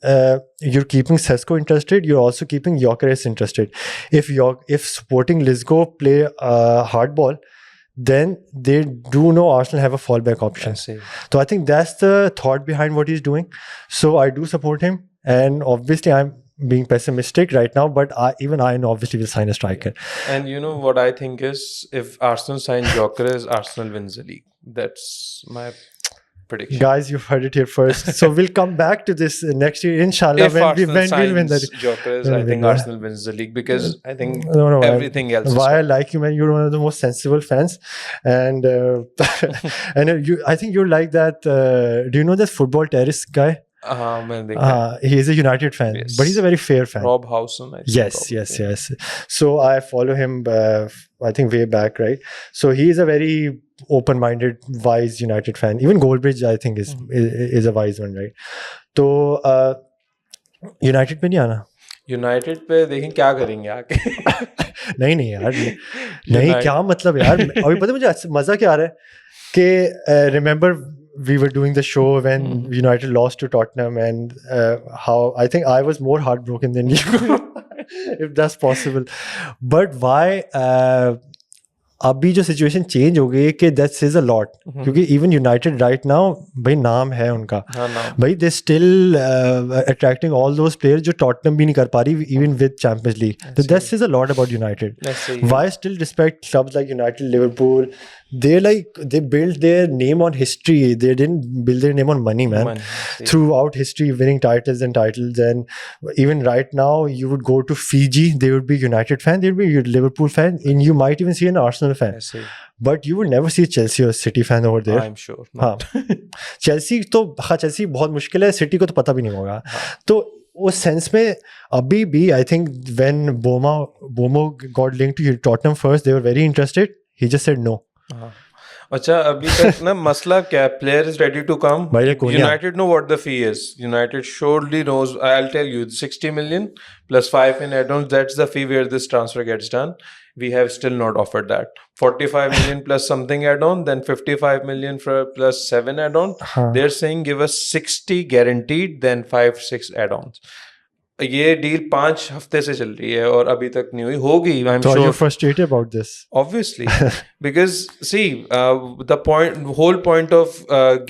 you're keeping Sesko interested. You're also keeping Gyökeres interested. If Sporting Lisbon play hardball, then they do know Arsenal have a fallback option. So I think that's the thought behind what he's doing. So I do support him. And obviously I'm being pessimistic right now, but even I know obviously will sign a striker. And you know what I think is, if Arsenal sign Gyökeres, Arsenal wins the league. That's my prediction. Guys, you've heard it here first. So we'll come back to this next year, inshallah. If Arsenal we'll signs win the Gyökeres, I think Arsenal wins the league, because I think no, everything else is why I like you, man. You're one of the most sensible fans, and and I think you're like that. Do you know that football terrorist guy? He is a United fan, yes. But he's a very fair fan. Rob Howson, I think. Yes. So I follow him, I think way back, right? So he is a very open-minded, wise United fan. Even Goldbridge, I think, is a wise one, right? So United पे नहीं आना. United पे देखें क्या करेंगे आके. नहीं यार, नहीं क्या मतलब यार. अभी पता है मुझे मजा क्या आ रहा है कि remember we were doing the show when United lost to Tottenham, and how I think I was more heartbroken than you, if that's possible. But why अभी जो सिचुएशन चेंज हो गई है कि दैट सेज अ लॉट, क्योंकि even United right now भाई नाम है उनका, भाई they still attracting all those players जो टॉटनहम भी नहीं कर पा रही इवन विद चैंपियंस लीग. तो that says a lot about United. Why still respect clubs like United, Liverpool? They built their name on history. They didn't build their name on money, man. Throughout history, winning titles. And even right now, you would go to Fiji, they would be United fan, they would be a Liverpool fan, and you might even see an Arsenal fan. But you would never see Chelsea or City fan over there. I'm sure. हाँ, Chelsea तो Chelsea बहुत मुश्किल है, City को तो पता भी नहीं होगा. तो उस सेंस में अभी भी I think when Bomo got linked to Tottenham first, they were very interested. He just said no. अच्छा, अभी तक ना मसला क्या, player is ready to come. United know what the fee is. United surely knows. I'll tell you, 60 million plus 5 in add-ons, that's the fee where this transfer gets done. We have still not offered that. 45 million plus something add-on, then 55 million plus 7 add-on. They're saying give us 60 guaranteed, then 5-6 add-ons. ये deal 5 हफ्ते से चल रही है और अभी तक नहीं हुई. होगी, I'm sure. So you're frustrated about this? Obviously, because see, whole point of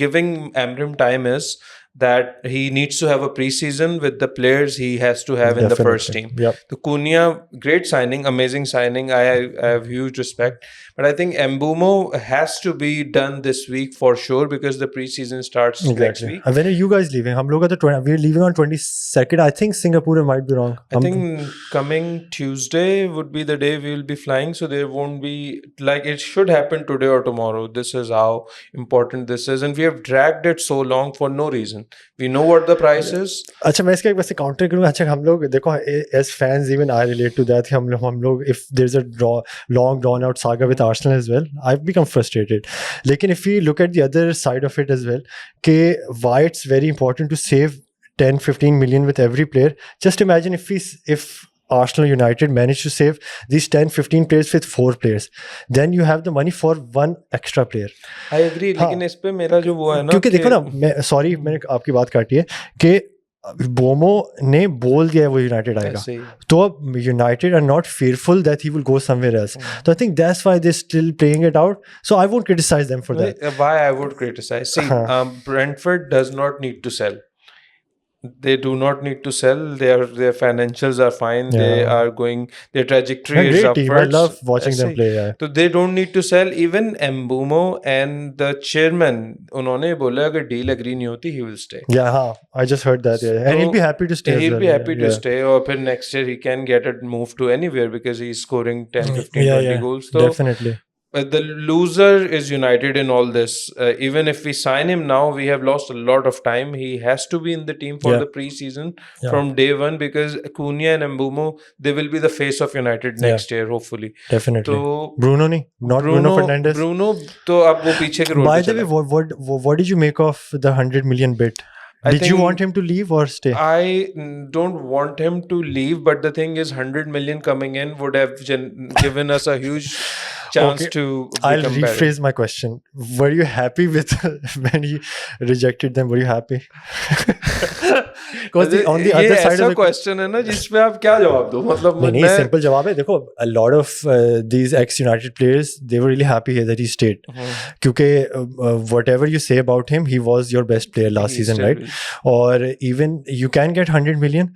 giving Amrim time is that he needs to have a preseason with the players he has to have in the first team. So Cunha, great signing, amazing signing. I have huge respect. But I think Mbeumo has to be done this week for sure, because the preseason starts next week. And when are you guys leaving? हम लोग का we're leaving on 22nd. I think Singapore might be wrong. I think coming Tuesday would be the day we will be flying. So there won't be, like, it should happen today or tomorrow. This is how important this is. And we have dragged it so long for no reason. We know what the price is. अच्छा, मैं इसका एक वैसे counter करूँगा. अच्छा, हम लोग देखो, as fans, even I relate to that. हम लोग if there's a long drawn out saga with Arsenal as well, I've become frustrated. Lekin if we look at the other side of it as well, why it's very important to save 10-15 million with every player. Just imagine if Arsenal United managed to save these 10-15 players with 4 players, then you have the money for 1 extra player. I agree. लेकिन इस पे मेरा जो वो है ना, क्योंकि देखो ना, मैंने आपकी बात काटी है कि बोमो ने बोल दिया है वो यूनाइटेड आएगा, तो अब United are not fearful that he will go somewhere else. So I think that's why they're still playing it out. So I won't criticize them for that. Why I would criticize? See, Brentford does not need to sell. They do not need to sell. Their financials are fine. Yeah. They are going. Their trajectory is upwards. I love watching them play. Yeah. So they don't need to sell. Even Mbeumo and the chairman, उन्होंने बोला अगर deal agree नहीं होती, he will stay. Yeah, I just heard that. Yeah. And he'll be happy to stay. He'll be happy to stay. और फिर next year he can get a move to anywhere because he's scoring 10, 15, 20 goals. So definitely. the loser is United in all this. Even if we sign him now, we have lost a lot of time. He has to be in the team for Yeah. the pre-season Yeah. from day one, because Cunha and Mbeumo, they will be the face of United next year, hopefully. Definitely. तो Bruno नहीं, not Bruno Fernandes. Bruno तो अब वो पीछे के role By पे the way, चला. what did you make of the 100 million bid? I Did you think- want him to leave or stay? I don't want him to leave, but the thing is, 100 million coming in would have given us a huge chance Okay, to I'll become better. rephrase my question. Were you happy with when he rejected them? Were you happy? Because on the ये other side ऐसा of the question है ना जिसमें आप क्या जवाब दो, मतलब नहीं, मैं simple जवाब है. देखो, a lot of these ex-United players, they were really happy here that he stayed. क्योंकि whatever you say about him, he was your best player last He season, still right? will. Or even you can get 100 million,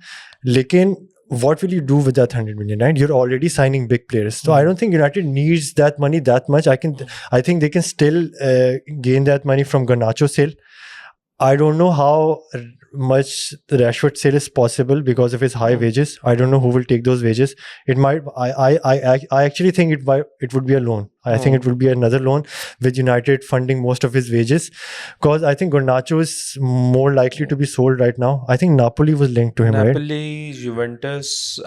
लेकिन what will you do with that 100 million, right? You're already signing big players. So I don't think United needs that money that much. I think they can still gain that money from Garnacho sale. I don't know how much the Rashford sale is possible because of his high wages. I don't know who will take those wages. It might. I actually think it would be a loan. I think it would be another loan with United funding most of his wages, because I think Garnacho is more likely to be sold right now. I think Napoli was linked to him, right? Napoli, Juventus,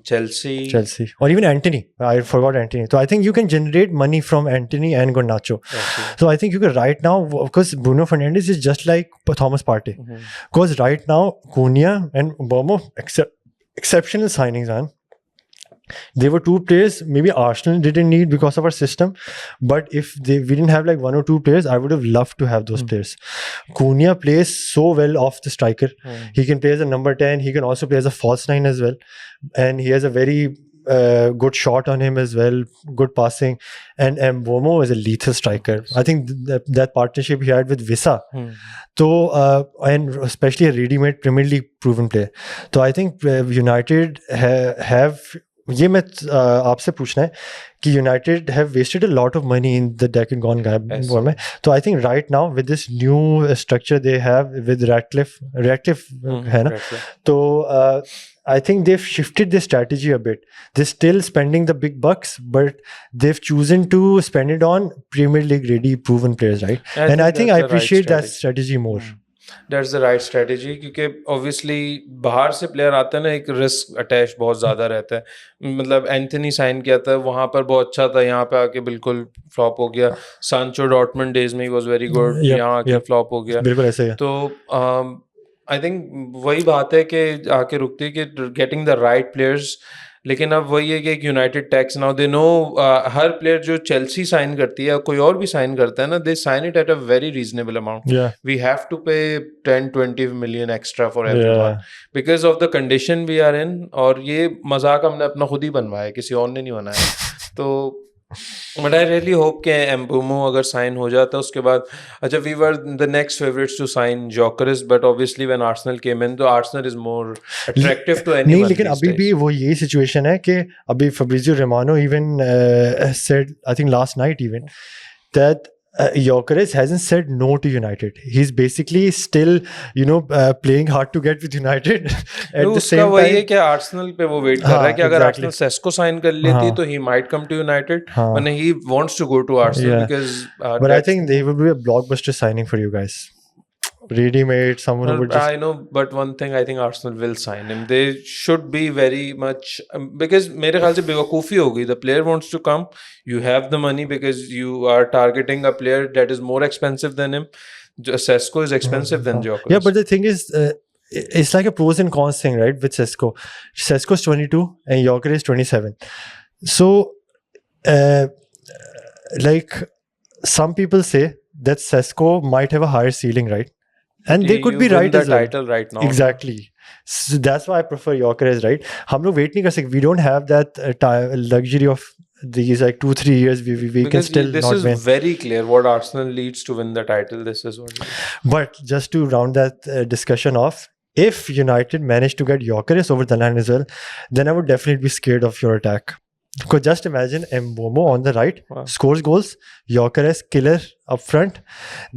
Chelsea. Or even Antony. I forgot Antony. So I think you can generate money from Antony and Garnacho. Okay. So I think you can right now, because Bruno Fernandes is just like Thomas Partey. Because right now, Cunha and Mbeumo, exceptional signings, man. They were two players maybe Arsenal didn't need because of our system, but if we didn't have like one or two players, I would have loved to have those players. Cunha plays so well off the striker. He can play as a number 10. He can also play as a false 9 as well, and he has a very good shot on him as well, good passing. And Mbeumo is a lethal striker. I think that partnership he had with Visa, and especially a ready-made Premier League proven player. So I think United have, ये मैं आपसे पूछना है कि United have wasted a lot of money in the decade gone by में. So I think right now with this new structure they have with Ratcliffe है ना, तो I think they've shifted their strategy a bit. They're still spending the big bucks, but they've chosen to spend it on Premier League ready proven players, right? And I think I appreciate that strategy more. That's the right strategy, क्योंकि obviously बाहर से player आते हैं ना, एक risk attach बहुत ज़्यादा रहता है. मतलब एंथनी साइन किया था, वहाँ पर बहुत अच्छा था, यहाँ पे आके बिल्कुल फ्लॉप हो गया. सांचो डॉर्टमंड डेज में ही वाज वेरी गुड, यहाँ आके फ्लॉप हो गया. बिल्कुल ऐसे ही. तो आई थिंक वही बात है कि आके रुकती है कि गेटिंग द राइट प्लेयर्स. लेकिन अब वही है कि एक United tax now they know, her player जो चेल्सी साइन करती है या कोई और भी साइन करता है ना, they sign it at a very reasonable amount. We have to pay 10-20 million extra for everyone because of the condition we are in. और ये मजाक हमने अपना खुद ही बनवाया, किसी और ने नहीं बनाया. तो बट आई रियली होप कि एम्बुमो अगर साइन हो जाता है उसके बाद. अच्छा, we were the next favourites to sign Gyokeres, but obviously when Arsenal came in, तो Arsenal is more attractive to anyone. नहीं, लेकिन अभी भी वो यही सिचुएशन है कि अभी Fabrizio Romano even said, I think last night even, that Gyökeres hasn't said no to United. He's basically still, playing hard to get with United. At the same time, वही है कि आर्सेनल पे वो wait कर रहा है कि अगर आर्सेनल सेस्को साइन कर लेती तो he might come to United, and he wants to go to Arsenal because. But I think they would be a blockbuster signing for you guys. Ready-made, someone who would just... I know, but one thing, I think Arsenal will sign him. They should be very much, because मेरे ख्याल से बेवकूफ़ी हो गई. The player wants to come, you have the money because you are targeting a player that is more expensive than him. Sesko is expensive than Gyökeres. Yeah, but the thing is, it's like a pros and cons thing, right? With Sesko is 22 and Gyökeres is 27. So, like some people say that Sesko might have a higher ceiling, right? And they could be right as well. Title right now. Exactly. So that's why I prefer Gyökeres, right? हम लोग wait नहीं कर सकते. We don't have that luxury of these like 2-3 years. We can still not win. This is very clear what Arsenal needs to win the title. This is what. But just to round that discussion off, if United managed to get Gyökeres over the line as well, then I would definitely be scared of your attack. Because just imagine Mbomo on the right Wow. scores goals, Gyökeres killer up front,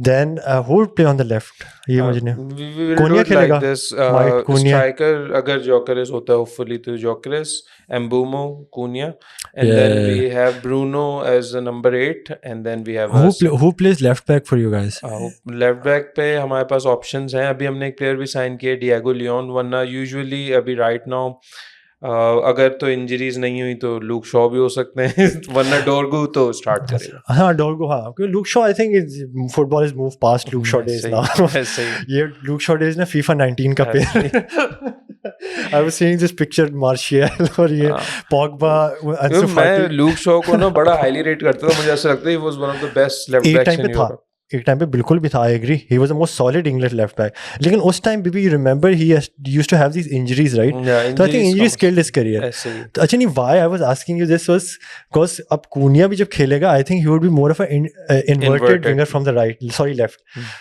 then who would play on the left? ये मुझे नहीं. We will Cunha do it खेलेगा. like this. Might Cunha. Striker अगर Gyökeres होता है hopefully तो Gyökeres, Mbeumo, Cunha, and then we have Bruno as the number 8, and then we have Who plays left back for you guys? Left back पे हमारे पास options हैं. अभी हमने एक प्लेयर भी साइन किया डिएगो लियोन. वरना यूजुअली अभी राइट नाउ अगर तो इंजरीज नहीं हुई तो लूक शॉ भी हो सकते हैं. वरना डोरगू तो स्टार्ट करेगा. हाँ डोरगू हाँ क्योंकि Luke Shaw I think is football is move past Luke Shaw days now. ये लूक शॉ डेज ना फीफा 19 का player. I was seeing this picture martial और ये पॉगबा अंसु फाटी. मैं लूक शॉ को ना बड़ा हाईली रेट करता था. मुझे ऐसा लगता है he was one of the best left backs in Europe. एक टाइम पे बिल्कुल भी था. I agree he was the most solid English left back. लेकिन उस टाइम भी you remember he used to have these injuries right. तो I think injury killed his career. तो अच्छा नहीं why I was asking you this was because अब Cunha भी जब खेलेगा I think he would be more of a inverted winger from the right sorry left.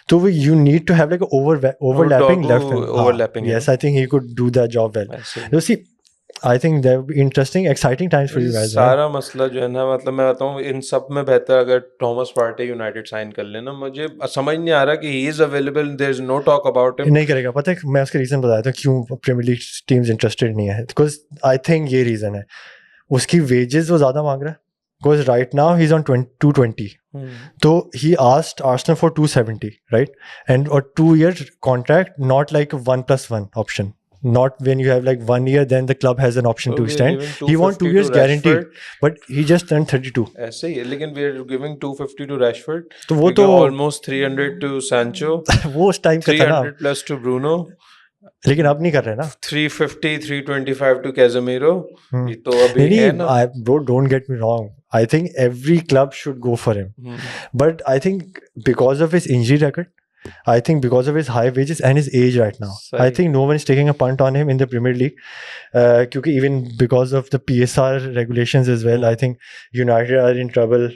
तो you need to have like overlapping left. Yes I think he could do that job well. You see I think that would be interesting, exciting times for you guys. सारा मसला जो है ना मतलब मैं बताऊँ इन सब में बेहतर अगर थॉमस पार्टे यूनाइटेड साइन कर लेना. मुझे समझ नहीं आ रहा कि he is available, there is no talk about him. नहीं करेगा. पता है मैं उसका रीजन बताया था क्यों प्रीमियर लीग टीम्स इंटरेस्टेड नहीं है. बिकॉज आई थिंक ये रीजन है. उसकी वेजेस वो ज्यादा मांग रहा है. Because right now he's on 220. So he asked Arsenal for 270, right? And a 2-year contract, not like a 1+1 option. Not when you have like 1 year, then the club has an option to extend. He wants 2 years guaranteed, but he just turned 32. ऐसे ही है. लेकिन we are giving 250 to Rashford. तो वो तो almost 300 to Sancho. वो उस time का था ना. 300 plus to Bruno. लेकिन अब नहीं कर रहे ना. 350, 325 to Casemiro. ये तो अभी है ना. Bro, don't get me wrong. I think every club should go for him. But I think because of his injury record, I think because of his high wages and his age right now, I think no one is taking a punt on him in the Premier League. Because even because of the PSR regulations as well, I think United are in trouble.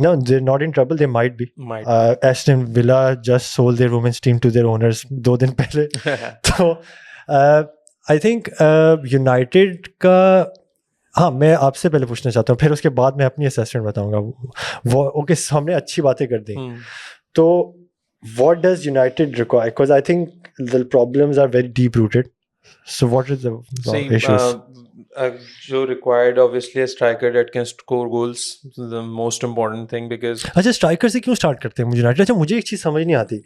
No, they're not in trouble. They might be. Aston Villa just sold their women's team to their owners 2 दिन पहले. So I think United का हाँ मैं आपसे पहले पूछना चाहता हूँ फिर उसके बाद मैं अपनी असेसमेंट बताऊंगा. वो ओके हमने अच्छी बातें कर दी. तो what does United require? Because I think the problems are very deep rooted. So what is the issues? जो required obviously a striker that can score goals, the most important thing because अच्छा striker से क्यों start करते हैं मुझे United. अच्छा मुझे एक चीज समझ नहीं आती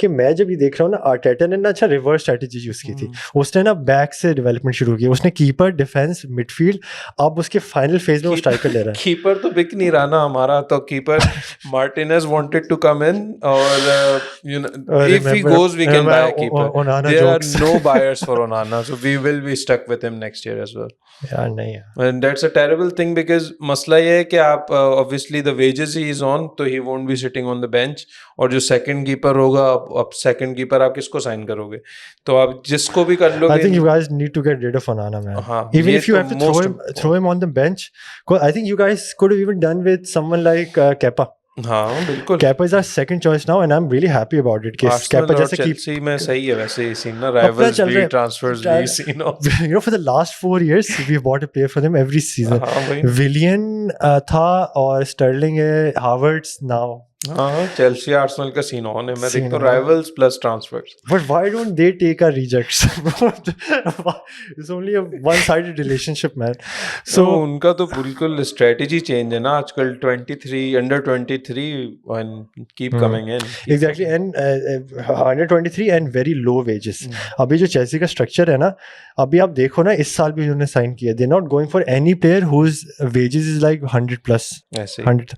कि मैं जब ये देख रहा हूँ ना आर्टेटा ने ना अच्छा रिवर्स स्ट्रेटजी यूज की थी. उसने ना बैक से डेवलपमेंट शुरू की. उसने कीपर डिफेंस मिडफील्ड अब उसके फाइनल फेज में वो स्ट्राइकर ले रहा है. कीपर तो बिक नहीं रहा ना हमारा. तो keeper Martinez wanted to come in और if he goes we can buy a keeper. There are no buyers for Onana, so we will be stuck with him next year as well. यार नहीं है. And that's a terrible thing because मसला ये है कि आप obviously the wages he is on तो he won't be sitting on the bench. और जो second keeper होगा अब second keeper आप किसको साइन करोगे. तो आप जिसको भी कर लोगे. I think you guys need to get rid of Onana, man. हाँ, even if you have to throw him on the bench. I think you guys could have even done with someone like Kepa. हाँ बिल्कुल. Kepa is our second choice now and I'm really happy about it. Kepa जैसे Chelsea में सही है वैसे ही scene ना. Rivals भी transfers भी scene. You know for the last 4 years we bought a player for them every season. Willian था और Sterling है. Havertz now. हाँ चेल्सी आर्सेनल का सीन ऑन है. मैं देखता हूँ rivals plus transfers. But why don't they take our rejects? It's only a one-sided relationship, man. So उनका तो बिल्कुल स्ट्रेटजी चेंज है ना आजकल. 23 under 23 and keep coming in. Exactly and under 23 and very low wages. अभी जो Chelsea का structure है ना अभी आप देखो ना इस साल भी उन्होंने साइन किया. They're not going for any player whose wages is like 100+. 100.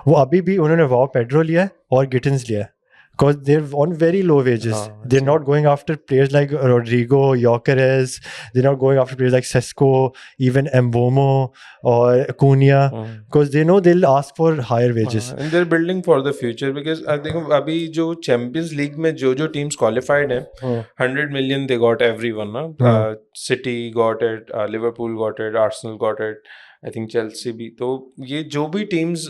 वो अभी भी उन्होंने वाओ पेड्रो लिया है और गिटन्स लिया है. Because they're on very low wages. They're not going after players like Rodrigo, Gyökeres. They're not going after players like Sesko, even Mbeumo or Cunha. Because they know they'll ask for higher wages. And they're building for the future because I think अभी जो Champions League में जो teams qualified हैं 100 million they got everyone ना. City got it, Liverpool got it, Arsenal got it. I think Chelsea भी. तो ये जो भी teams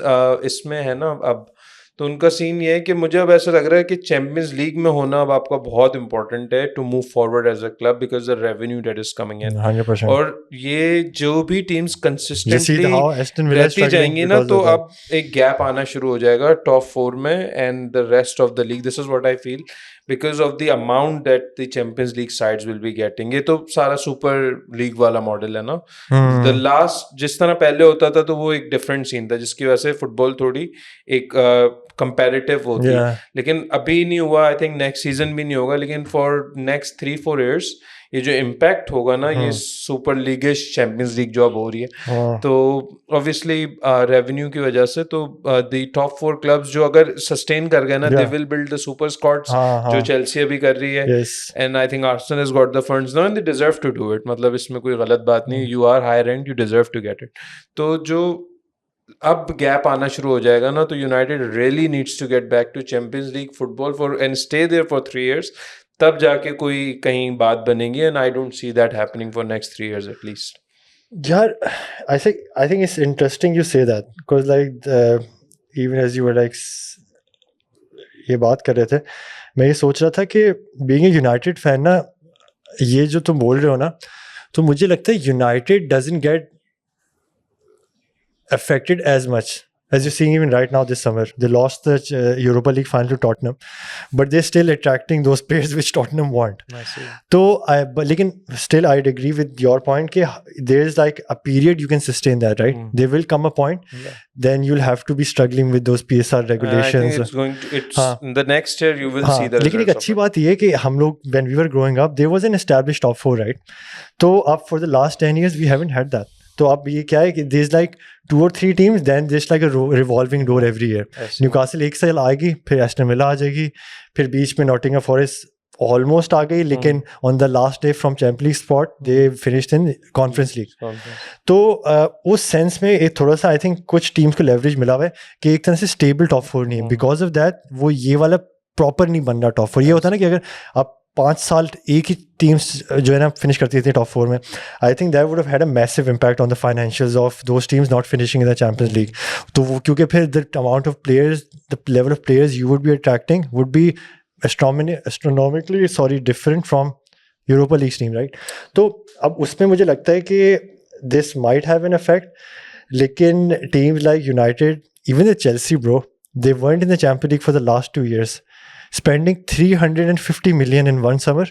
इसमें है ना अब तो उनका सीन ये है कि मुझे अब ऐसा लग रहा है कि चैंपियंस लीग में होना अब आपका बहुत इंपॉर्टेंट है to move forward as a club because the revenue that is coming in 100%. और ये जो भी teams You see consistently how Aston Villa is रहती struggling जाएंगी ना because तो of that. अब एक गैप आना शुरू हो जाएगा टॉप 4 में and the rest of the league this is what I feel because of the amount that the Champions league sides will be getting ये तो सारा सुपर लीग वाला मॉडल है ना द लास्ट जिस तरह पहले होता था तो वो एक डिफरेंट सीन था जिसकी वजह से फुटबॉल थोड़ी एक कंपैरेटिव होती Yeah. लेकिन अभी नहीं हुआ आई थिंक नेक्स्ट सीजन भी नहीं होगा लेकिन फॉर नेक्स्ट 3-4 ईयर्स ये जो इम्पैक्ट होगा ना ये सुपर लीग चैंपियंस लीग जो अब हो रही है तो ऑब्वियसली रेवेन्यू की वजह से तो द टॉप 4 क्लब्स जो अगर सस्टेन कर गए ना they will build the super squads जो चेल्सी अभी कर रही है and I think Arsenal has got the funds now and they deserve to do it मतलब इसमें कोई गलत बात नहीं you are high rank you deserve to get it तो जो अब गैप आना शुरू हो जाएगा ना तो United really needs to get back to Champions League football for and stay there for 3 years तब जाके कोई कहीं बात बनेगी and I don't see that happening for next 3 years at least Yeah, I think it's interesting you say that because like even as you were like ये बात कर रहे थे मैं ये सोच रहा था कि being a United fan ना ये जो तुम बोल रहे हो ना तो मुझे लगता है United doesn't get affected as much as you're seeing even right now this summer. They lost the Europa League final to Tottenham, but they're still attracting those players which Tottenham want. So but लेकिन still I'd agree with your point कि there's like a period you can sustain that, right? There will come a point, then you'll have to be struggling with those PSR regulations. I think it's the next year you will see the लेकिन एक अच्छी बात ये है कि हम लोग when we were growing up, there was an established top 4, right? तो अब for the last 10 years we haven't had that. तो अब ये क्या है कि there's like 2 or 3 teams, then there's like a revolving door every year. Newcastle एक साल आएगी, फिर एस्टन विला आ जाएगी, फिर बीच में नॉटिंघम फॉरेस्ट ऑलमोस्ट आ गई, लेकिन on the last day from champions league spot they finished in conference league. तो उस सेंस में एक थोड़ा सा आई थिंक कुछ टीम्स को लेवरेज मिला हुआ है कि एक तरह से स्टेबल टॉप 4 नहीं है. बिकॉज ऑफ दैट वो ये वाला प्रॉपर नहीं बन रहा टॉप 4. ये होता है ना कि अगर आप 5 साल एक ही टीम्स जो है ना फिनिश करती थी टॉप 4 में, आई think that would have had a massive impact on the financials of those teams not finishing in the Champions league. तो वो क्योंकि फिर the amount of players, the level of players you would be attracting would be astronomically different from Europa League team, right? तो अब उसमें मुझे लगता है कि this might have an effect, लेकिन teams like United, even the Chelsea, bro, they weren't in the Champions League for the last 2 years, spending 350 million in one summer.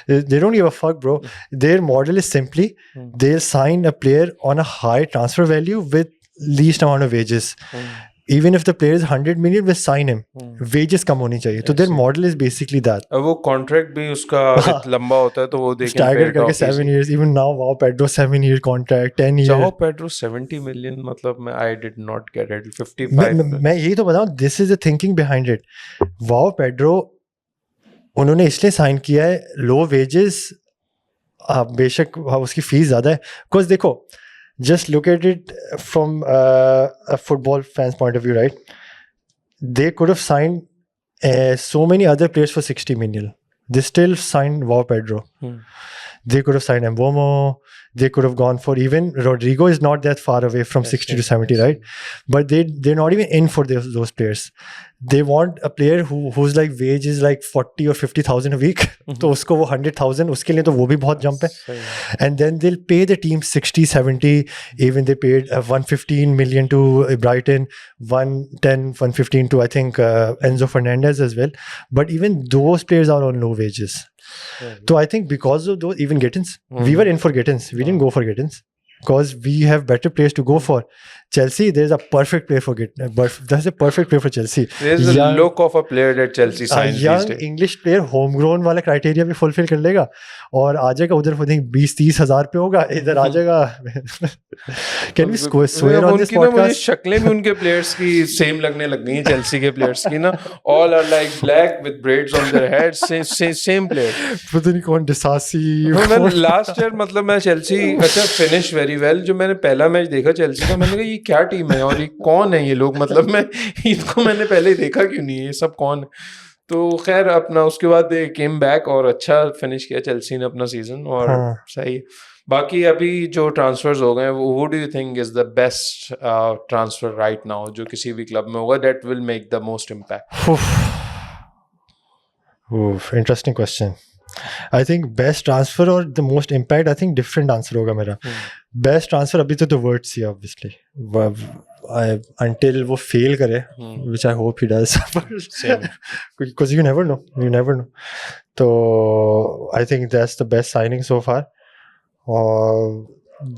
They don't give a fuck, bro. Their model is simply they'll sign a player on a high transfer value with least amount of wages. Even if the player is 100 million, we'll sign him. Wages कम होनी चाहिए. तो their model is basically that. वो contract भी उसका लंबा होता है तो वो देखें staggered करके 7 years. Even now, João Pedro 7-year contract, 10 years. João Pedro 70 million मतलब I did not get it. 55. मैं यही तो बताऊँ. This is the thinking behind it. João Pedro उन्होंने इसलिए साइन किया है low wages. बेशक उसकी फीस ज़्यादा है. Because देखो, just look at it from a football fan's point of view, right? They could have signed so many other players for 60 million. They still signed João Pedro. They could have signed Mbomo. They could have gone for even Rodrigo is not that far away from 60 to 70, right? But they're not even in for those players. They want a player who's like wage is like 40 or 50,000 a week. तो उसको वो 100,000 उसके लिए तो वो भी बहुत jump है. And then they'll pay the team 60, 70. Even they paid 115 million to Brighton, 110, 115 to I think Enzo Fernandez as well. But even those players are on low wages. So I think because of those, even Gittins, we were in for Gittins. We didn't go for Gittins because we have better players to go for. Chelsea, there's a perfect player for Gittins. But that's a perfect player for Chelsea. There's a look of a player that Chelsea signs these days. Young English player, homegrown वाला criteria भी fulfill कर लेगा और आ जाएगा उधर for 20-30 हज़ार पे होगा, इधर आ जाएगा. Can we swear on this podcast? मुझे शक्लें भी उनके players की same लगने लग गई हैं Chelsea के players की ना. All are like black with braids on their heads. Same player. पता नहीं कौन डिसासी. Last year मतलब मैं Chelsea अच्छा finish very well. जो मैंने पहला मैच देखा Chelsea का, मैंने कहा ये क्या टीम है और ये कौन है ये लोग, मतलब मैं इनको मैंने पहले ही देखा क्यों नहीं, ये सब कौन है. तो खैर अपना उसके बाद केम बैक और अच्छा फिनिश किया चेल्सी ने अपना सीजन और सही. बाकी अभी जो ट्रांसफर्स हो गए who do you think is the best transfer right now जो किसी भी क्लब में होगा that will make the most impact? Interesting question. I think best transfer or the most impact, I think different answer होगा मेरा. Best transfer अभी तो the words he obviously. Until वो fail करे, which I hope he does. Same. Because you never know. So I think that's the best signing so far.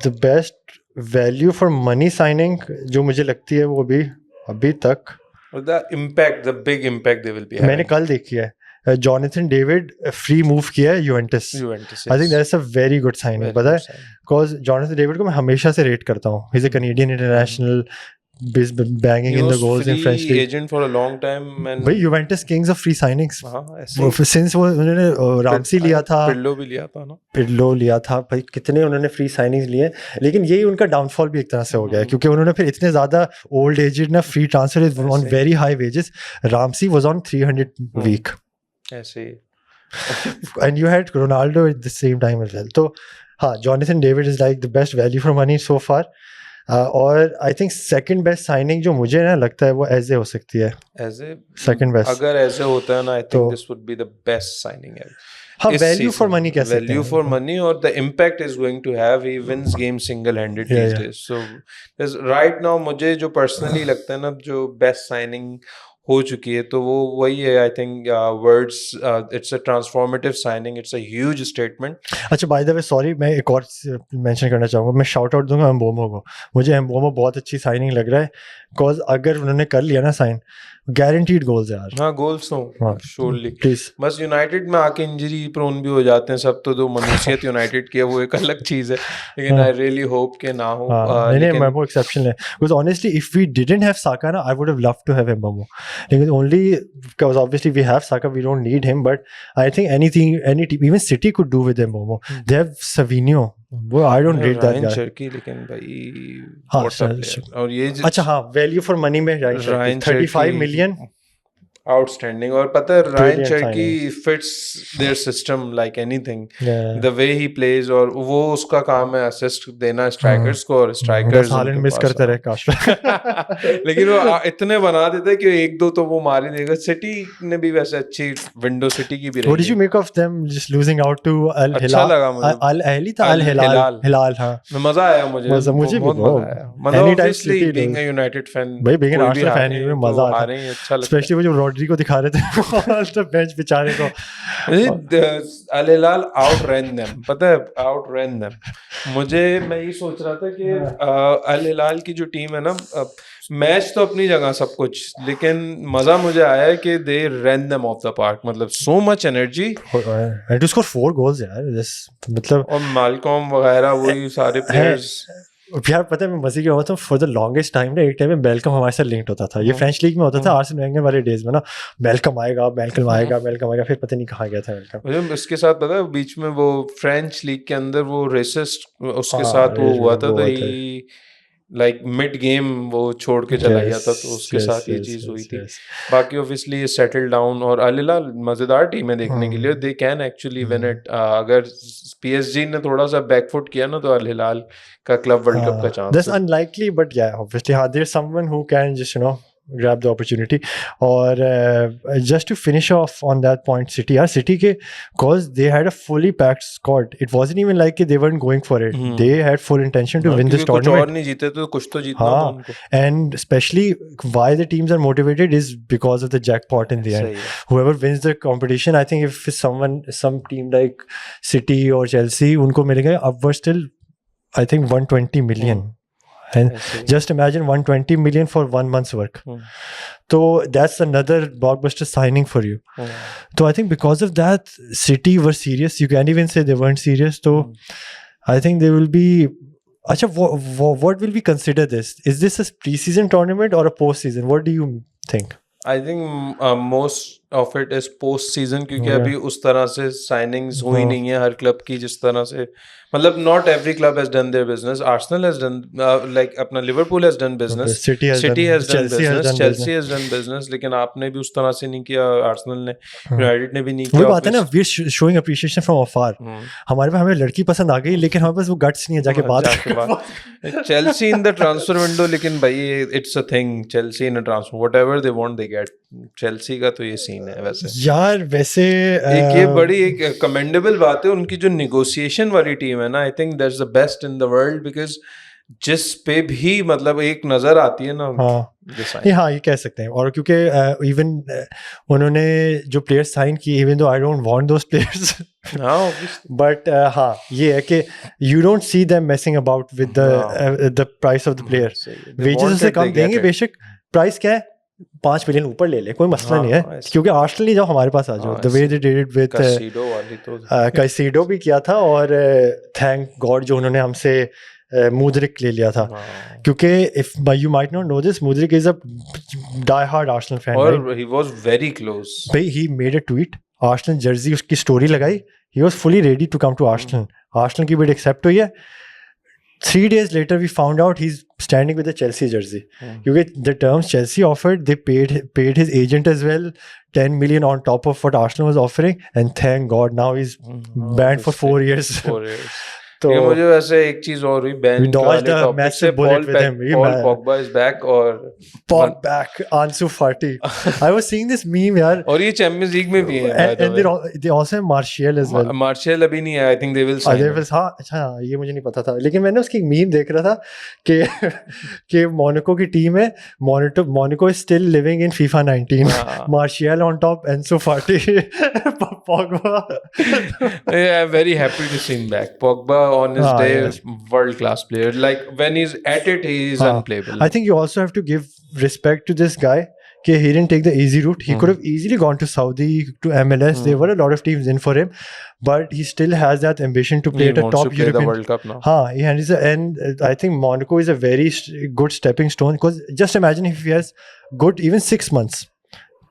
The best value for money signing जो मुझे लगती है वो अभी तक The impact, the big impact they will be having. मैंने कल देखी है. Jonathan David फ्री मूव किया है Juventus. I think that's a very good signing. पता है बिकॉज जॉनथन डेविड को मैं हमेशा से रेट करता हूँ. He is a Canadian international banging in the goals in French league. Agent for a long time and भाई Juventus kings of free signings. Since वो उन्होंने रामसी लिया था, पिर्लो लिया था, भाई कितने उन्होंने फ्री साइनिंग्स लिए. लेकिन यही उनका डाउनफॉल भी एक तरह से हो गया है क्योंकि उन्होंने फिर इतने ज्यादा ओल्ड एजेड ना free transfer on very high wages. Ramsey was on 300 week ऐसे and you had Ronaldo at the same time as well. तो हाँ, Jonathan David is like the best value for money so far. और I think second best signing जो मुझे ना लगता है वो एजे हो सकती है. एजे सेकंड बेस्ट अगर ऐसे होता है ना, I think this would be the best signing ever. हाँ, वैल्यू फॉर मनी कह सकते हैं. वैल्यू फॉर मनी और the impact is going to have. He wins game single handed these days. So right now मुझे जो personally लगता है ना जो बेस्ट साइनिंग हो चुकी है तो वो वही है. I think words, it's a transformative signing, it's a huge statement. अच्छा, बाय द वे सॉरी, मैं एक और मेंशन करना चाहूँगा. मैं शाउट आउट दूंगा एम्बोमो को. मुझे एम्बोमो बहुत अच्छी साइनिंग लग रहा है बिकॉज अगर उन्होंने कर लिया ना साइन, गारंटीड गोल्स यार. हाँ, गोल्स तो श्योरली. प्लीज. बस यूनाइटेड में आके इंजरी प्रोन भी हो जाते हैं सब, तो जो मनुष्यत यूनाइटेड की है वो एक अलग चीज है. लेकिन आई रियली होप के ना हो. नहीं, एम्बोमो एक्सेप्शनल है because honestly if we didn't have Saka ना, I would have loved to have Mbeumo. लेकिन only because obviously we have Saka, we don't need him. But I think any team, even City could do with Mbeumo. They have Savinho. वो I don't rate that guy. Cherki, लेकिन भाई हाँ, और ये अच्छा हाँ, value for money में Rayan 35 million outstanding. और पता है Rayan Cherki fits their system like anything, the way he plays. और वो उसका काम है असिस्ट देना स्ट्राइकर्स को, और स्ट्राइकर्स हालैंड मिस करते रहे काश. लेकिन वो इतने बना देते हैं कि एक दो तो वो मार ही देगा. सिटी ने भी वैसे अच्छी विंडो सिटी की भी रही. What did you make of them just losing out to Al Hilal? अच्छा लगा मुझे. Al Ahly था, Al Hilal. हाँ, मजा आया मुझे भी बहुत मजा आया. मतलब obviously being a United fan, भाई being an Arsenal fan में मजा आता है. अच्छा लगता है. Especially वो जो रॉड्री को दिखा रहे थे तो बेंच बेचारे को. अल हिलाल आउटरन देम, पता है आउटरन देम. मुझे मैं ये सोच रहा था कि अल हिलाल की जो टीम है ना, मैच तो अपनी जगह सब कुछ, लेकिन मजा मुझे आया है कि they run them off the park. मतलब so much energy and to score 4 goals यार, मतलब. और मालकॉम वगैरह वही सारे प्लेयर्स. यार पता है मैं मजे की बात हूँ, फॉर द लॉन्गेस्ट टाइम ना एक टाइम में बेलकम हमारे साथ लिंक्ड होता था. ये फ्रेंच लीग में होता था आर्सेनल वेंगर वाले डेज में ना. बेलकम आएगा, फिर पता नहीं कहाँ गया था बेलकम. मुझे इसके साथ पता है बीच में वो फ्रेंच लीग के अंदर वो रेसिस्ट उसके साथ वो हुआ था, तो ये लाइक मिड गेम वो छोड़ के चला गया था, तो उसके साथ ये चीज हुई थी. बाकी ऑब्वियसली ये सेटल डाउन. और अल हिलाल मजेदार टीम है देखने के लिए. They can actually win it. अगर पीएसजी ने थोड़ा सा बैकफुट किया ना, तो अल हिलाल का क्लब वर्ल्ड कप का chance. That's unlikely, but yeah obviously हाँ, there is someone who can just grab the opportunity. और just to finish off on that point, City के cause they had a fully packed squad. It wasn't even like they weren't going for it. They had full intention to win this tournament. कुछ और नहीं जीते तो कुछ तो जीतना था उनको. And especially why the teams are motivated is because of the jackpot in the end. Whoever wins the competition, I think if some team like City or Chelsea, उनको मिलेगा upwards still I think 120 million. And just imagine 120 million for 1 month's work. So that's another blockbuster signing for you. So I think because of that, City were serious. You can't even say they weren't serious. So I think they will be. Achha, what will we consider this? Is this a pre-season tournament or a post-season? What do you think? I think most of it is post season, क्योंकि Yeah. अभी उस तरह से signings हुई हाँ. नहीं है हर club की जिस तरह से, मतलब not every club has done their business. Arsenal has done, like अपना Liverpool has done business, City has City done. Has done Chelsea has business, done Chelsea business. Has done business, लेकिन आपने भी उस तरह से नहीं किया, आर्सेनल ने, हाँ. यूनाइटेड ने भी नहीं वही किया. बात है ना, वी शोइंग अप्रिशिएशन फ्रॉम अफार. हमारे पास हमें लड़की पसंद आ गई, लेकिन हमारे पास वो गट्स नहीं है जाके बात. Chelsea in the transfer window, लेकिन भाई it's a thing, Chelsea in a transfer, whatever they want they get. Chelsea का तो ये सीन है वैसे यार. वैसे एक ये बड़ी एक कमेंडेबल बात है उनकी जो निगोशिएशन वाली टीम है ना. I think that's the best in the world, because जिस पे भी मतलब एक नजर आती है ना. हाँ. हाँ, ये कह सकते हैं. और क्योंकि इवन उन्होंने जो प्लेयर्स साइन किए, even though I don't want those players, but हाँ, ये है कि you don't see them messing about with the price of the player. Wages उससे कम देंगे बेशक, प्राइस क्या है 5 मिलियन ऊपर ले ले, कोई मसला नहीं है, क्योंकि आर्सेनल नहीं जाओ हमारे पास आ जाओ. The way they did it with Caicedo भी किया था, और थैंक गॉड जो उन्होंने हमसे मुद्रिक ले लिया था, क्योंकि if you might not know this, Mudryk is a die hard Arsenal fan, और ही वाज वेरी क्लोज. भाई he made a tweet, Arsenal jersey उसकी स्टोरी लगाई, he was fully ready to come to Arsenal. Arsenal की bid accept हुई है. 3 days later we found out he's standing with the Chelsea jersey. क्योंकि the terms Chelsea offered, they paid his agent as well 10 million on top of what Arsenal was offering, and thank God now he's banned for 4 years. 4 years. तो मुझे वैसे एक चीज और हुई ban वाले topic से, पॉल पॉगबा इज बैक, और Pog back, Ansu Fati. I was seeing this meme यार. और ये चैंपियंस लीग में भी है. And they also have Martial as well. Martial अभी नहीं है, I think they will sign. हाँ, अच्छा, ये मुझे नहीं पता था, लेकिन मैंने उसकी मीम देख रहा था कि मोनाको की टीम है, Monaco is still living in FIFA 19. Martial on top, Ansu Fati, Pogba. I am very happy to see him back. Pogba on his day, world class player. Like when he's at it, he is unplayable. I think you also have to give respect to this guy. He didn't take the easy route. He could have easily gone to Saudi, to MLS. There were a lot of teams in for him, but he still has that ambition to play at a top European. The World Cup now. And I think Monaco is a very good stepping stone, because just imagine if he has good even 6 months.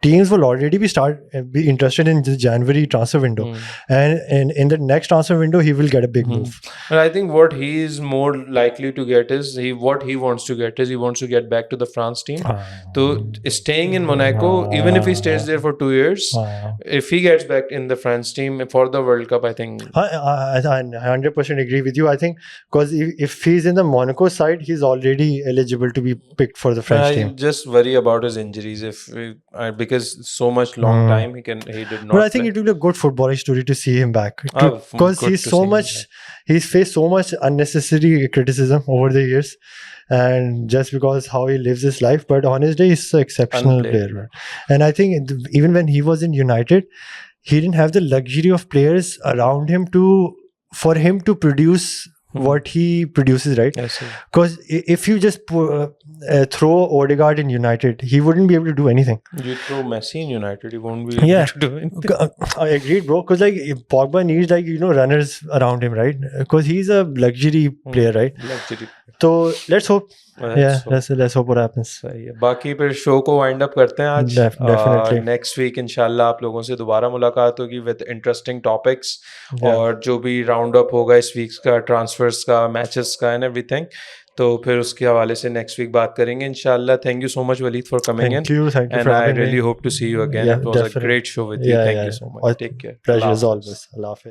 Teams will already be interested in the January transfer window, and in the next transfer window he will get a big move. And I think what he is more likely to get is he wants to get back to the France team. So staying in Monaco, even if he stays there for 2 years, if he gets back in the France team for the World Cup, I think I 100% agree with you. I think because if he's in the Monaco side, he's already eligible to be picked for the French team. I just worry about his injuries because so much long time he did not. But I think it will be a good footballing story to see him back, because he's faced so much unnecessary criticism over the years, and just because how he lives his life. But on his day, he's an exceptional player. And I think even when he was in United, he didn't have the luxury of players around him for him to produce what he produces, right? Because if you just throw Odegaard in United, he wouldn't be able to do anything. You throw Messi in United, he won't be able to do anything. I agreed, bro. Because like Pogba needs runners around him, right? Because he's a luxury player, right? Luxury. So let's hope. Let's hope what happens. सही है. बाकी फिर show को wind up करते हैं आज. Definitely. Next week इंशाल्लाह आप लोगों से दोबारा मुलाकात होगी विद इंटरेस्टिंग टॉपिक्स, और जो भी राउंड अप होगा इस वीक का, ट्रांसफर्स का, मैचेस का, एंड एवरीथिंग, तो फिर उसके हवाले से नेक्स्ट वीक बात करेंगे इंशाल्लाह. Thank you so much Waleed for coming in, and I really hope to see you again. It was a great show with you. Thank you so much. Take care. Pleasure as always. Allah Hafiz.